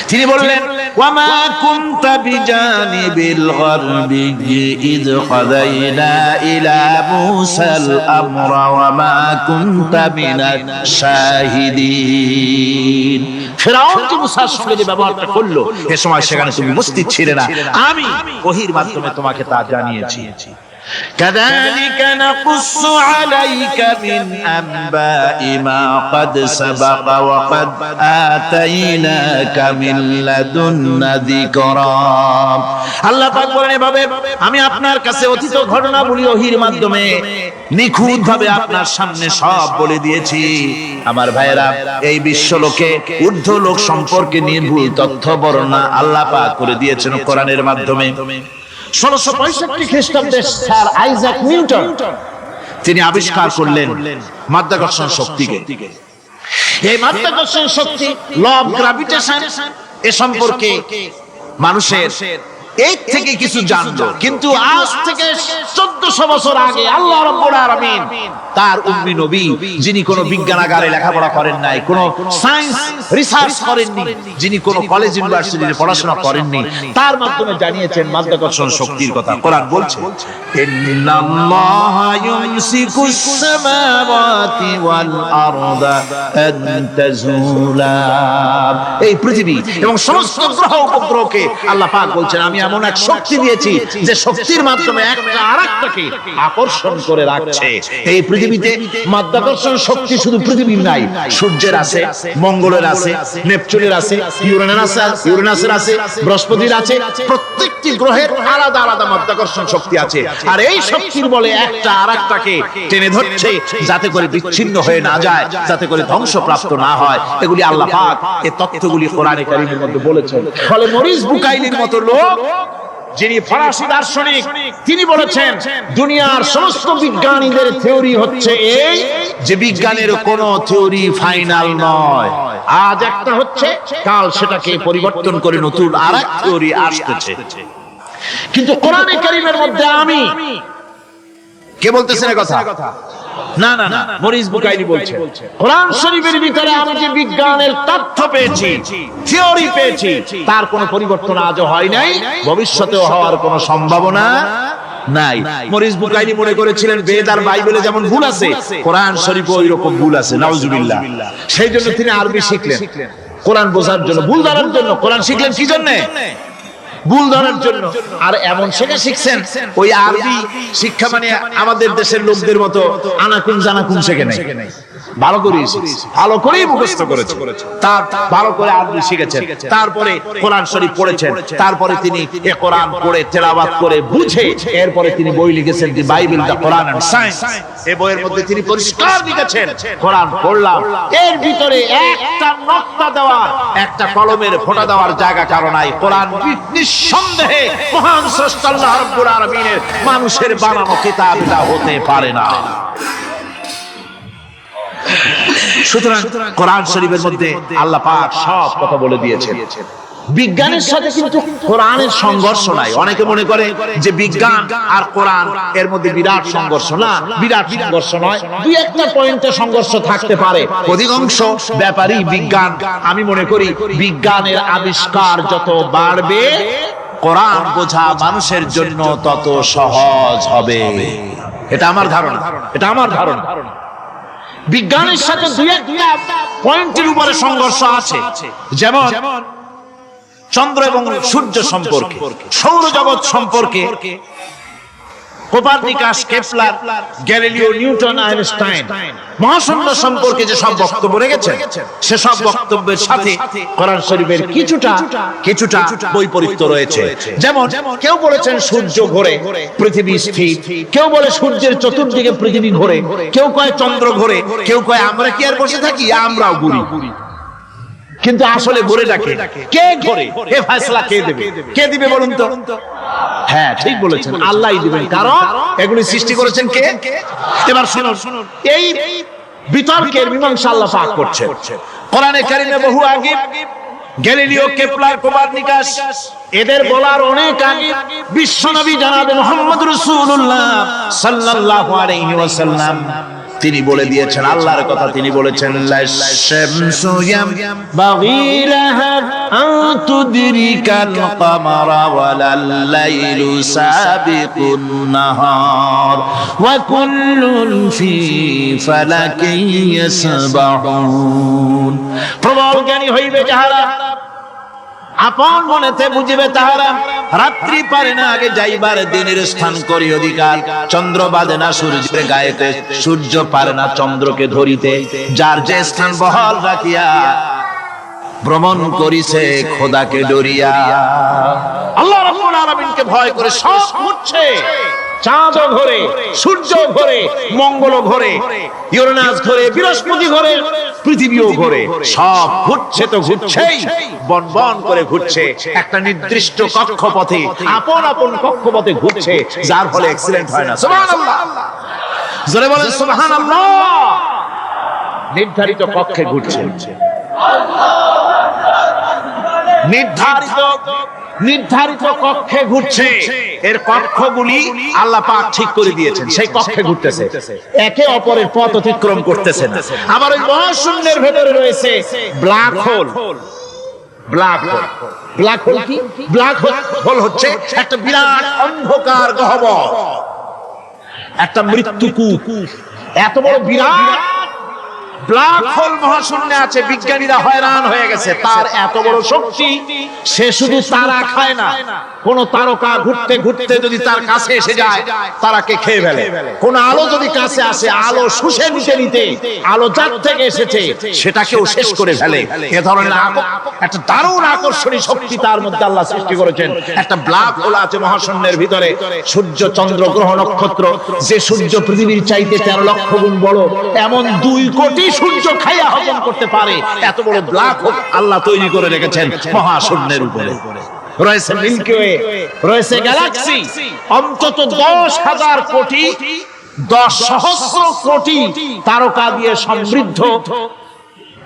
A: তিনি বললেন, ওয়ামা কুনতা বিজানিবিল গারবি ইয কাযাইনা ইলা মুসাল আমরা ওয়ামা কুনতা মিনাশ শাহিদিন। ফিরআউন যে মুসার সঙ্গে যে ব্যবহারটা করলো, এ সময় সেখানে তুমি উপস্থিত ছিলে না, আমি ওহীর মাধ্যমে তোমাকে তা জানিয়েছি। كذلك نقص عليك من أنباء ما قد سبق وقد آتيناك من لدنا ذكرا। আল্লাহ পাক বলেন, এভাবে আমি আপনার কাছে অতীত ঘটনাবলী ওহীর মাধ্যমে নিখুঁতভাবে আপনার সামনে সব বলে দিয়েছি। আমার ভাইয়েরা, এই বিশ্বলোকে ঊর্ধ্ব লোক সম্পর্কে নির্ভুল তথ্য বর্ণনা আল্লাহ পাক করে দিয়েছেন কোরআনের মাধ্যমে। 1665 খ্রিস্টাব্দে স্যার আইজাক নিউটন তিনি আবিষ্কার করলেন মাধ্যাকর্ষণ শক্তিকে। এই মাধ্যাকর্ষণ শক্তি, ল অফ গ্র্যাভিটেশন, এ সম্পর্কে মানুষের এই থেকে কিছু জানলো, কিন্তু আজ থেকে 1400 বছর আগে আল্লাহ রাব্বুল আলামিন তার উম্মি নবী, যিনি কোনো বিজ্ঞানাগারে লেখাপড়া করেন নাই, কোনো সায়েন্স রিসার্চ করেননি, যিনি কোনো কলেজ ইউনিভার্সিটিতে পড়াশোনা করেননি, তার মাধ্যমে জানিয়েছেন মাধ্যাকর্ষণ শক্তির কথা। কোরআন বলছে, ইন্নাল্লাহা ইউমসিকুস সামাওয়াতি ওয়াল আরদা আন তাজুলা। এই পৃথিবী এবং সমস্ত গ্রহ উপগ্রহকে আল্লাহ পাক বলছেন, আমি এমন এক শক্তি দিয়েছি যে শক্তির মাধ্যমে একটা আরেকটাকে আকর্ষণ করে রাখছে। এই পৃথিবীতে মাধ্যাকর্ষণ শক্তি শুধু পৃথিবীর নাই, সূর্যের আছে, মঙ্গলের আছে, নেপচুনের আছে, ইউরেনাসের আছে, বৃহস্পতির আছে। প্রত্যেকটি গ্রহের আলাদা আলাদা মাধ্যাকর্ষণ শক্তি আছে, আর এই শক্তির বলে একটা আরেকটাকে টেনে ধরছে যাতে করে বিচ্ছিন্ন হয়ে না যায়, যাতে করে ধ্বংসপ্রাপ্ত না হয়। এগুলি আল্লাহ পাক এই তথ্যগুলি কোরআনে কারীমের মধ্যে বলেছেন। ফলে মরিস বুকাইলির মতো লোক, যিনি ফরাসি দার্শনিক, তিনি বলেছেন দুনিয়ার সমস্ত বিজ্ঞানীদের থিওরি হচ্ছে এই যে বিজ্ঞানের কোনো থিওরি ফাইনাল নয়। আজ একটা হচ্ছে, কাল সেটাকে পরিবর্তন করে নতুন আরেক থিওরি আসতেছে। কিন্তু কোরআনে কারীমের মধ্যে আমি কে বলতেছেন এই কথা? না না না, মরিস বুকাইলি বলছে, কোরআন শরীফের ভিতরে আমি যে বিজ্ঞানের তথ্য পেয়েছি, থিওরি পেয়েছি, তার কোনো পরিবর্তন আজও হয় নাই, ভবিষ্যতেও হওয়ার কোনো সম্ভাবনা নাই। মরিস বুকাইলি মনে করেছিলেন বেদ আর বাইবেলে যেমন ভুল আছে, কোরআন শরীফে ওই রকম ভুল আছে, নাউজুবিল্লাহ। সেই জন্য তিনি আরবি শিখলেন কোরআন বোঝার জন্য, ভুল ধরার জন্য। কোরআন শিখলেন কি জন্য? ভুল ধরার জন্য। আর এমন শেখা শিখছেন, ওই আরবি শিক্ষা মানে আমাদের দেশের লোকদের মতো আনাকুন জানাকুন শেখে নাই, ভালো করে ভালো করেই মুখস্থ করেছে, তার ভালো করে আরবি শিখেছেন, তারপরে কোরআন শরীফ পড়েছেন, তারপরে তিনি এ কোরআন পড়ে তেলাওয়াত করে বুঝে এরপরে তিনি বই লিখেছেন the Bible the Quran and science. এই বইয়ের মধ্যে তিনি পরিষ্কার লিখেছেন কোরআন পড়লাম, এর ভিতরে একটা নকতা দেওয়ার, একটা কলমের ফোঁটা দেওয়ার জায়গা কারণ নাই। কোরআন নিঃসন্দেহে মহান স্রষ্টা আল্লাহ রাব্বুল আলামিনের মানুষের বানানো কিতাব এটা হতে পারে না। সুতরাং কোরআন শরীফের মধ্যে আল্লাহ পাক সব কথা বলে দিয়েছেন। বিজ্ঞানের সাথে কিন্তু কোরআনের সংঘর্ষ নাই। অনেকে মনে করে যে বিজ্ঞান আর কোরআন এর মধ্যে বিরাট সংঘর্ষ। না, বিরাট সংঘর্ষ নয়, দুই একটা পয়েন্টে সংঘর্ষ থাকতে পারে। অধিকাংশ ব্যাপারই বিজ্ঞান। আমি মনে করি বিজ্ঞানের আবিষ্কার যত বাড়বে, কোরআন বোঝা মানুষের জন্য তত সহজ হবে। এটা আমার ধারণা, এটা আমার ধারণা। বিজ্ঞানের সাথে দুই একটা পয়েন্টের উপরে সংঘর্ষ আছে, যেমন চন্দ্র এবং সূর্য সম্পর্কে, সৌরজগৎ সম্পর্কে Copernicus, Kepler, Galileo, Newton, Einstein মহাশূন্য সম্পর্কে যে সব বক্তব্য রেখেছেন, সে সব বক্তব্যের সাথে কোরআন শরীফের কিছুটা বৈপরীত্য রয়েছে। যেমন কেউ বলেছেন সূর্য ঘোরে, পৃথিবী স্থির, কেউ বলে সূর্যের চতুর্দিকে পৃথিবী ঘোরে, কেউ কয় চন্দ্র ঘোরে, কেউ কয় আমরা কি আর বসে থাকি, আমরাও ঘুরি। কিন্তু আসলে ঘোরেটাকে কে ঘোরে, এ ফয়সালা কে দেবে? কে দিবে বলুন তো? হ্যাঁ, ঠিক বলেছেন, আল্লাহই দিবেন, কারণ এগুলি সৃষ্টি করেছেন কে? এবার শুনুন, এই বিতর্কের মীমাংসা আল্লাহ পাক করছেন কোরআনে কারিমে বহু আগে। গ্যালিলিও, কেপলার, কোপারনিকাস এদের বলার অনেক আগে বিশ্বনবী জনাবে মুহাম্মদ রাসূলুল্লাহ সাল্লাল্লাহু আলাইহি ওয়াসাল্লাম তিনি বলে দিয়েছেন, আল্লাহর কথা তিনি বলেছেন, লাশ-শামসু ইয়ামবাগি লাহা আন তুদরিকাল কামারা ওয়ালাল লাইলু সাবিকুন নাহার ওয়া কুল্লুন ফি ফালাকিন ইয়াসবাহুন। প্রবল জ্ঞানী হইবে যাহারা, আপন মনেতে বুঝিবে তাহারা, রাত্রি পারে না আগে যাইবার দিনের স্থান করি অধিকার। চন্দ্র বাঁধে না সূর্যের গায়েতে, সূর্য পারে না চন্দ্রকে ধরিতে। যার যে স্থান বহাল রাখিয়া ভ্রমণ করিছে খোদাকে ডরিয়া। আল্লাহ রাব্বুল আলামিনকে ভয় করে সব ঘুরছে, চাঁদ ঘোরে, সূর্য ঘোরে, মঙ্গল ঘোরে, ইউরেনাস ঘোরে, বৃহস্পতি ঘোরে, পৃথিবীও ঘোরে। সব ঘুরছে তো ঘুরছেই, বন বন করে ঘুরছে একটা নির্দিষ্ট কক্ষপথে, আপন আপন কক্ষপথে ঘুরছে, যার ফলে অ্যাক্সিডেন্ট হয় না। সুবহানাল্লাহ, জোরে বলেন সুবহানাল্লাহ। নির্ধারিত কক্ষে ঘুরছে, নির্ধারিত কক্ষে ঘুরছে। এর কক্ষগুলি আল্লাহ পাক ঠিক করে দিয়েছেন, সেই কক্ষে ঘুরতেছে, একে অপরের পথ অতিক্রম করতেছে না। আবার ওই মহাশূন্যের ভেতরে রয়েছে black hole. Black hole, black hole কি? ব্ল্যাক হোল হচ্ছে একটা বিরাট অন্ধকার গহ্বর, একটা মৃত্যুকূপ। এত বড় বিরাট ব্ল্যাক হোল মহাশূন্যে আছে, বিজ্ঞানীরা হয়রান হয়ে গেছে। তার এত বড় শক্তি, সে শুধু তারা খায় না, কোন তারকা ঘুরতে ঘুরতে যদি তার কাছে এসে যায় তারাকে খেয়ে ফেলে। কোন আলো যদি কাছে আসে, আলো শুষে নিতে নিতে আলো যার থেকে এসেছে সেটাকেও শেষ করে ফেলে। এ ধরনের একটা দারুণ আকর্ষণীয় শক্তি তার মধ্যে আল্লাহ সৃষ্টি করেছেন। একটা ব্ল্যাক হোল আছে মহাশূন্যের ভিতরে। সূর্য, চন্দ্র, গ্রহ, নক্ষত্র, যে সূর্য পৃথিবীর চাইতে 13 লক্ষ গুণ বড়, এমন 2 কোটি সূর্য খাইয়া হজম করতে পারে এত বড় ব্ল্যাক হোল আল্লাহ তৈরি করে রেখেছেন মহাশূন্যের উপরে। রয়েছে মিল্কি ওয়ে, রয়েছে গ্যালাক্সি, অন্তত 10,000 কোটি, 10 সহস্র কোটি তারকা দিয়ে সমৃদ্ধ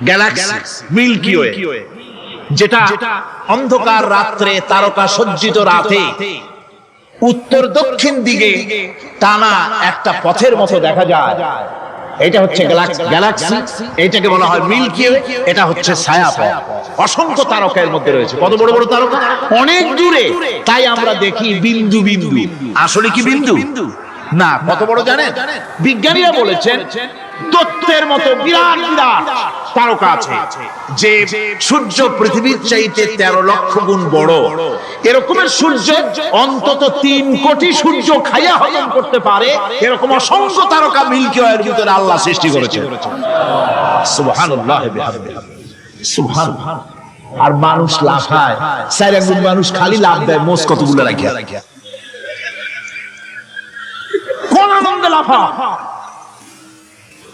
A: গ্যালাক্সি মিল্কি ওয়ে, যেটা অন্ধকার রাত্রে, তারকা সজ্জিত রাতে উত্তর দক্ষিণ দিকে টানা একটা পথের মতো দেখা যায়। এটা হচ্ছে গ্যালাক্সি, এটাকে বলা হয় মিল্কি ওয়ে, এটা হচ্ছে ছায়াপথ। অসংখ্য তারকা এর মধ্যে রয়েছে। কত বড় বড় তারকা, অনেক দূরে, তাই আমরা দেখি বিন্দু বিন্দু। আসলে কি বিন্দু না, কত বড় জানেন? বিজ্ঞানীরা বলেছেন তত্ত্বের মতো বিরাট বিরাট তারকা আছে, যে সূর্য পৃথিবীর চাইতে 13 লক্ষ গুণ বড়। এরকমের সূর্য অন্তত 3 কোটি সূর্য খাইয়া হজম করতে পারে, এরকম অসংখ্য তারকা মিল্কি ওয়ের ভিতরে আল্লাহ সৃষ্টি করেছে। সুবহানাল্লাহ বিহামদিহি, সুবহানাল্লাহ। আর মানুষ লাফায়, সাইরাগুন মানুষ খালি লাফ দেয় মোষ কতগুলো রাখিয়া, কোন আনন্দে লাফা,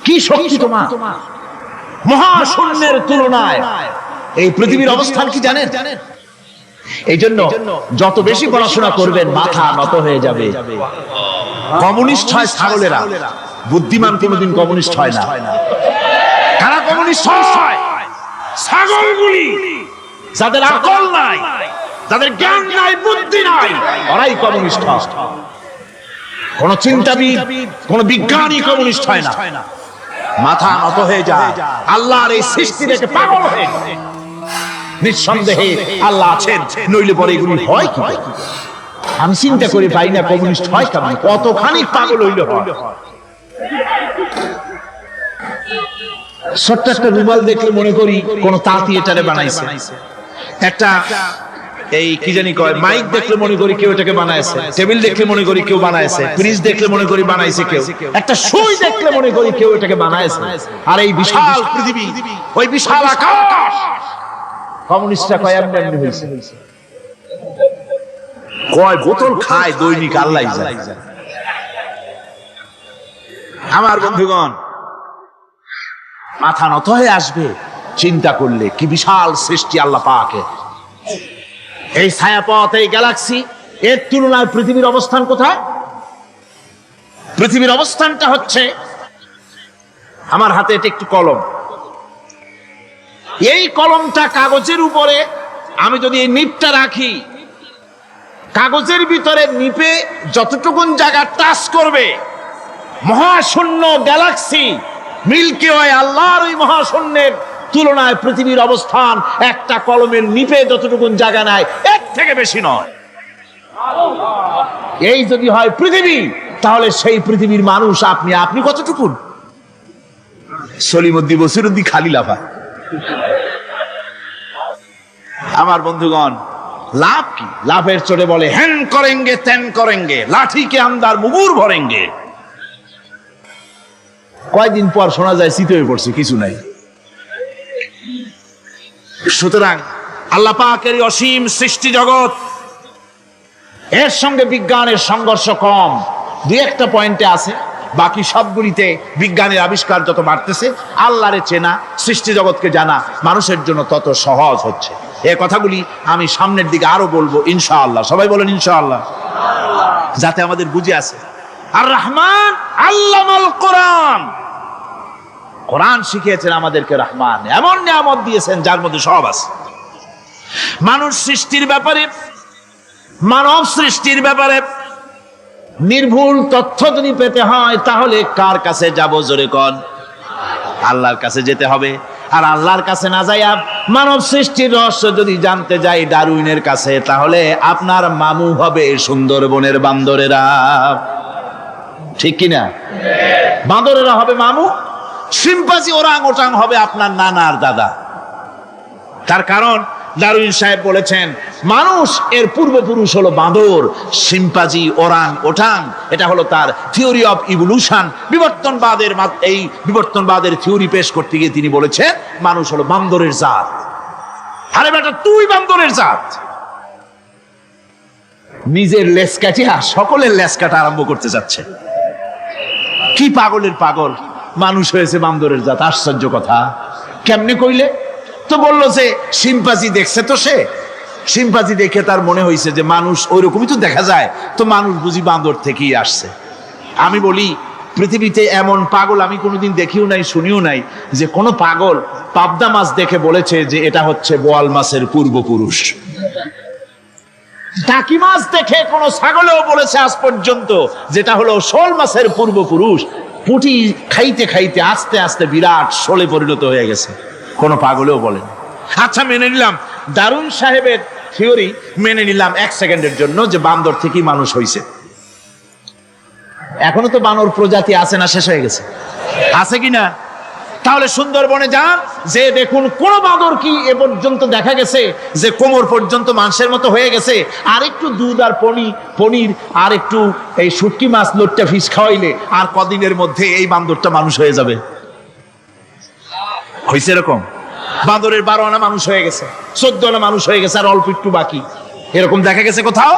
A: কি শক্তি তোমার! মহাশূন্যের তুলনায় এই পৃথিবীর অবস্থান কি জানেন? এই জন্য যত বেশি পড়াশোনা করবেন মাথা নত হয়ে যাবে। কমিউনিস্ট হয় ছাগলেরা, বুদ্ধিমান কোনদিন কমিউনিস্ট হয় না। কারা কমিউনিস্ট হয়? ছাগলগুলি, যাদের আকল নাই, যাদের জ্ঞান নাই, বুদ্ধি নাই, ওরাই কমিউনিস্ট হয়। কোন চিন্তাবিদ, কোন বিজ্ঞানী কমিউনিস্ট হয় না। মাথা নত হয়ে যায়, আল্লাহর এই সৃষ্টি দেখে পাগল হয়ে যায়। নিঃসন্দেহে আল্লাহ আছেন, নইলে পরে এগুলি হয় কি? আমি চিন্তা করে পাই না কমিউনিস্ট হয় কেমন, কতখানি পাগল হইলে হয়। ছোট্ট একটা রুমাল দেখলে মনে করি কোন তাঁতি এটারে বানাইছে, একটা এই কি জানি কয় মাইক দেখলে মনে করি কেউ এটাকে বানাইছে, টেবিল দেখলে মনে করি কেউ বানাইছে, ফ্রিজ দেখলে মনে করি বানাইছে কেউ, একটা সুই দেখলে মনে করি কেউ এটাকে বানাইছে। আর এই বিশাল পৃথিবী, ওই বিশাল আকাশ, কমিউনিস্টরা কয় এমনি হয়েছে। কয় বোতল খায় দৈনিক আল্লাহই জানে। আমার বন্ধুগণ, মাথা নত হয়ে আসবে চিন্তা করলে কি বিশাল সৃষ্টি আল্লাহ পাকের। এই ছায়াপথ, এই গ্যালাক্সি, এর তুলনায় পৃথিবীর অবস্থান কোথায়? পৃথিবীর অবস্থানটা হচ্ছে, আমার হাতে এটা একটু কলম, এই কলমটা কাগজের উপরে আমি যদি এই নিপটা রাখি, কাগজের ভিতরে নিপে যতটুকুন জায়গা টাচ করবে, মহাশূন্য গ্যালাক্সি মিল্কি ওয়ে, আল্লাহর ওই মহাশূন্যের তুলনায় পৃথিবীর অবস্থান একটা কলমের নিপে যতটুকুন জায়গা নাই, এর থেকে বেশি নয়। এই যদি হয় পৃথিবী, তাহলে সেই পৃথিবীর মানুষ আপনি কতটুকুন? সলিমুদ্দিন বসিরুদ্দিন খালি লাফা। আমার বন্ধুগণ, লাভ কি? লাভের চোটে বলে হ্যান করেঙ্গে ত্যান করেঙ্গে, লাঠি কে আন্দার মুগুর ভরেঙ্গে। কয়দিন পর শোনা যায় শীত হয়ে পড়ছে, কিছু নাই। সুতরাং আল্লাহ পাকের অসীম সৃষ্টি জগৎ, এর সঙ্গে বিজ্ঞানের সংঘর্ষ কম, দুই একটা পয়েন্টে আছে। বাকি সবগুলিতে বিজ্ঞানের আবিষ্কার যত বাড়তেছে, আল্লাহরে চেনা, সৃষ্টি জগৎকে জানা মানুষের জন্য তত সহজ হচ্ছে। এই কথাগুলি আমি সামনের দিকে আরো বলবো ইনশাআল্লাহ। সবাই বলেন ইনশাআল্লাহ, যাতে আমাদের বুঝে আসে। আর রহমান আল্লামাল কোরআন, কোরআন শিখিয়েছেন আমাদেরকে। রহমান এমন নিয়ামত দিয়েছেন যার মধ্যে সব আছে। মানুষ সৃষ্টির ব্যাপারে, মানব সৃষ্টির ব্যাপারে নির্ভুল তথ্য যদি পেতে হয়, তাহলে কার কাছে যাব? জোরে কোন? আল্লাহর কাছে যেতে হবে। আর আল্লাহর কাছে না যাইয়া মানব সৃষ্টির রহস্য যদি জানতে যাই ডারউইনের কাছে, তাহলে আপনার মামু হবে সুন্দরবনের বান্দরেরা। ঠিক কিনা? বান্দরেরা হবে মামু, শিম্পাঞ্জি ওরাং ওটাং হবে আপনার নানার দাদা। তার কারণ ডারউইন সাহেব বলেছেন মানুষ এর পূর্বপুরুষ হলো বাঁদর, শিম্পাঞ্জি, ওরাং ওটাং, এটা হলো তার থিওরি অফ ইভলিউশন। বিবর্তনবাদের এই বিবর্তনবাদের থিওরি পেশ করতে গিয়ে তিনি বলেছেন মানুষ হলো বান্দরের জাত। আরে বেটা, তুই বান্দরের জাত। নিজের লেজ কাটিয়া সকলের লেজ কাটা আরম্ভ করতে যাচ্ছে। কি পাগলের পাগল, মানুষ হয়েছে বান্দরের জাত। আশ্চর্য কথা। কেমনে কইলে? তো বললো যে শিম্পাঞ্জি দেখছে, তো সে শিম্পাঞ্জি দেখে তার মনে হয়েছে যে মানুষ ওইরকমই তো দেখা যায়, তো মানুষ বুঝি বান্দর থেকেই আসছে। আমি বলি পৃথিবীতে এমন পাগল আমি কোনোদিন দেখিও নাই, শুনিও নাই যে কোনো পাগল পাবদা মাছ দেখে বলেছে যে এটা হচ্ছে বোয়াল মাছের পূর্বপুরুষ। টাকি মাছ দেখে কোন ছাগলেও বলেছে আজ পর্যন্ত যেটা হলো শোল মাছের পূর্বপুরুষ। পুঁটি খাইতে খাইতে আস্তে আস্তে বিরাট শোলে পরিণত হয়ে গেছে, কোনো পাগলেও বলেন। আচ্ছা মেনে নিলাম দারুন সাহেবের থিওরি, মেনে নিলাম 1 সেকেন্ডের জন্য যে বান্দর থেকেই মানুষ হয়েছে। এখনো তো বানর প্রজাতি আছে না শেষ হয়ে গেছে? আছে কিনা? তাহলে সুন্দরবনে যান, যে দেখুন কোন বাঁদর কি এ পর্যন্ত দেখা গেছে যে কোমর পর্যন্ত মানুষের মতো হয়ে গেছে? আর একটু দুধ আর পনির আর একটু এই শুটকি মাছ লোটটা ফিশ খাওয়াইলে আর কদিনের মধ্যে এই বান্দরটা মানুষ হয়ে যাবে। হয়েছে এরকম? বাঁদরের 12 আনা মানুষ হয়ে গেছে, 14 আনা মানুষ হয়ে গেছে, আর অল্প একটু বাকি। এরকম দেখা গেছে কোথাও?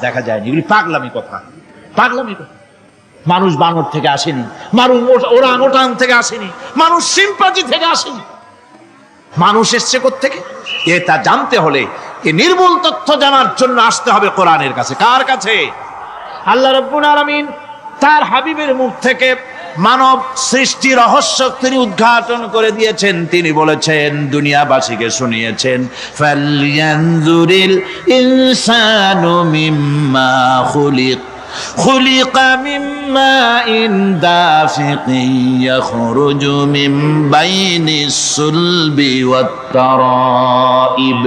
A: দেখা যায়নি। এগুলি পাগলামি কথা, পাগলামি কথা। মানুষ বানর থেকে আসেনি, মানুষ ওরাং থেকে আসেনি, মানুষ সিম্পাজি থেকে আসেনি। মানুষ এসছে কোত্থেকে? এটা জানতে হলে এই নির্মূল তথ্য জানার জন্য আসতে হবে কোরআনের কাছে। কার কাছে? আল্লাহ রাব্বুল আলামিন তার হাবিবের মুখ থেকে মানব সৃষ্টি রহস্য তিনি উদ্ঘাটন করে দিয়েছেন। তিনি বলেছেন, দুনিয়াবাসীকে শুনিয়েছেন, ফালয়ানজুরিল ইনসানু মিম্মা খুলিক خلق من ماء دافق يخرج من بين الصلب والترائب।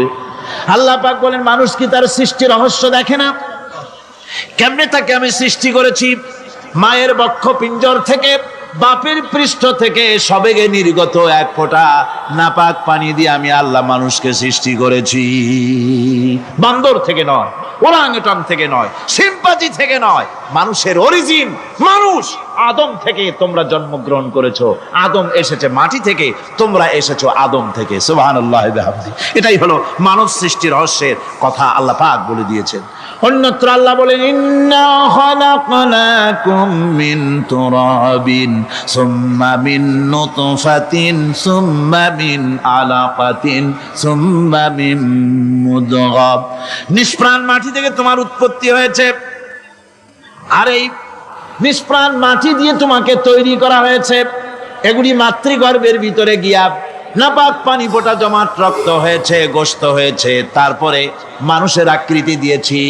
A: আল্লাহ পাক বলেন, মানুষ কি তার সৃষ্টি রহস্য দেখে না? কেমনে তাকে আমি সৃষ্টি করেছি? মায়ের বক্ষ পিঞ্জর থেকে, বাপের পৃষ্ঠ থেকে সবেগে নির্গত এক ফোঁটা নাপাক পানি দিয়ে আমি আল্লাহ মানুষকে সৃষ্টি করেছি। বান্দর থেকে নয়, ওরাংউটাং থেকে নয়, সিম্পাজি থেকে নয়, মানুষের অরিজিন মানুষ। আদম থেকে তোমরা জন্মগ্রহণ করেছো, আদম এসেছে মাটি থেকে, তোমরা এসেছো আদম থেকে। সুবহানাল্লাহি ওয়া বিহামদিহি। এটাই হলো মানব সৃষ্টি রহস্যের কথা আল্লাহ পাক বলে দিয়েছেন। অন্যত্র আল্লাহ বলেন, ইন্না খালাকনাকুম মিন তুরাবিন সুম্মা মিন নুতফাতিন সুম্মা মিন আলাকাতিন সুম্মা মিন মুদগাহ। নিষ্প্রাণ মাটি থেকে তোমার উৎপত্তি হয়েছে, আর এই নিষ্প্রাণ মাটি দিয়ে তোমাকে তৈরি করা হয়েছে। এগুলি মাতৃগর্ভের ভিতরে গিয়া নাপাক পানি ফোঁটা জমাট রক্ত হয়েছে, গোশত হয়েছে, তারপরে মানুষের আকৃতি দিয়েছি,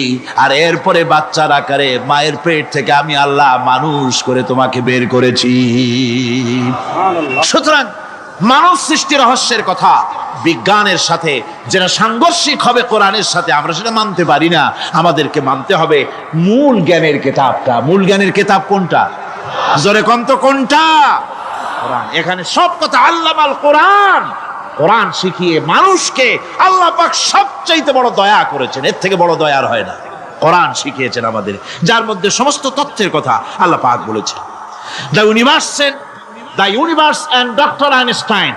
A: আর এরপরে বাচ্চার আকারে মায়ের পেট থেকে আমি আল্লাহ মানুষ করে তোমাকে বের করেছি। সুতরাং মানব সৃষ্টি রহস্যের কথা বিজ্ঞানের সাথে যেটা সাংঘর্ষিক হবে কোরআনের সাথে, আমরা সেটা মানতে পারি না। আমাদেরকে মানতে হবে মূল জ্ঞানের কিতাবটা। মূল জ্ঞানের কিতাব কোনটা? জোরে কোন তো কোনটা? কোরআন। এখানে সব কথা আল্লামাল কোরআন। কোরআন শিখিয়ে মানুষকে আল্লাহ পাক সবচাইতে বড় দয়া করেছেন, এর থেকে বড় দয়ার হয় না। কোরআন শিখিয়েছেন আমাদের, যার মধ্যে সমস্ত তথ্যের কথা আল্লাহ পাক বলেছেন। The universe and doctor Einstein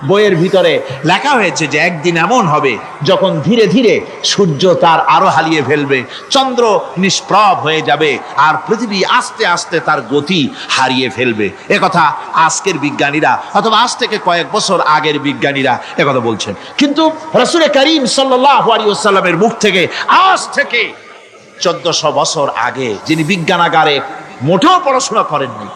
A: বইয়ের ভিতরে লেখা হয়েছে যে একদিন এমন হবে যখন ধীরে ধীরে সূর্য তার আরো হারিয়ে ফেলবে, চন্দ্র নিষ্প্রভ হয়ে যাবে, আর পৃথিবী আস্তে আস্তে তার গতি হারিয়ে ফেলবে। একথা আজকের বিজ্ঞানীরা অথবা আজ থেকে কয়েক বছর আগের বিজ্ঞানীরা একথা বলছেন। কিন্তু রাসূল করিম সাল্লাল্লাহু আলাইহি ওয়াসাল্লামের মুখ থেকে আজ থেকে 1400 বছর আগে, যিনি বিজ্ঞানাগারে মোটেও পড়াশোনা করেননি,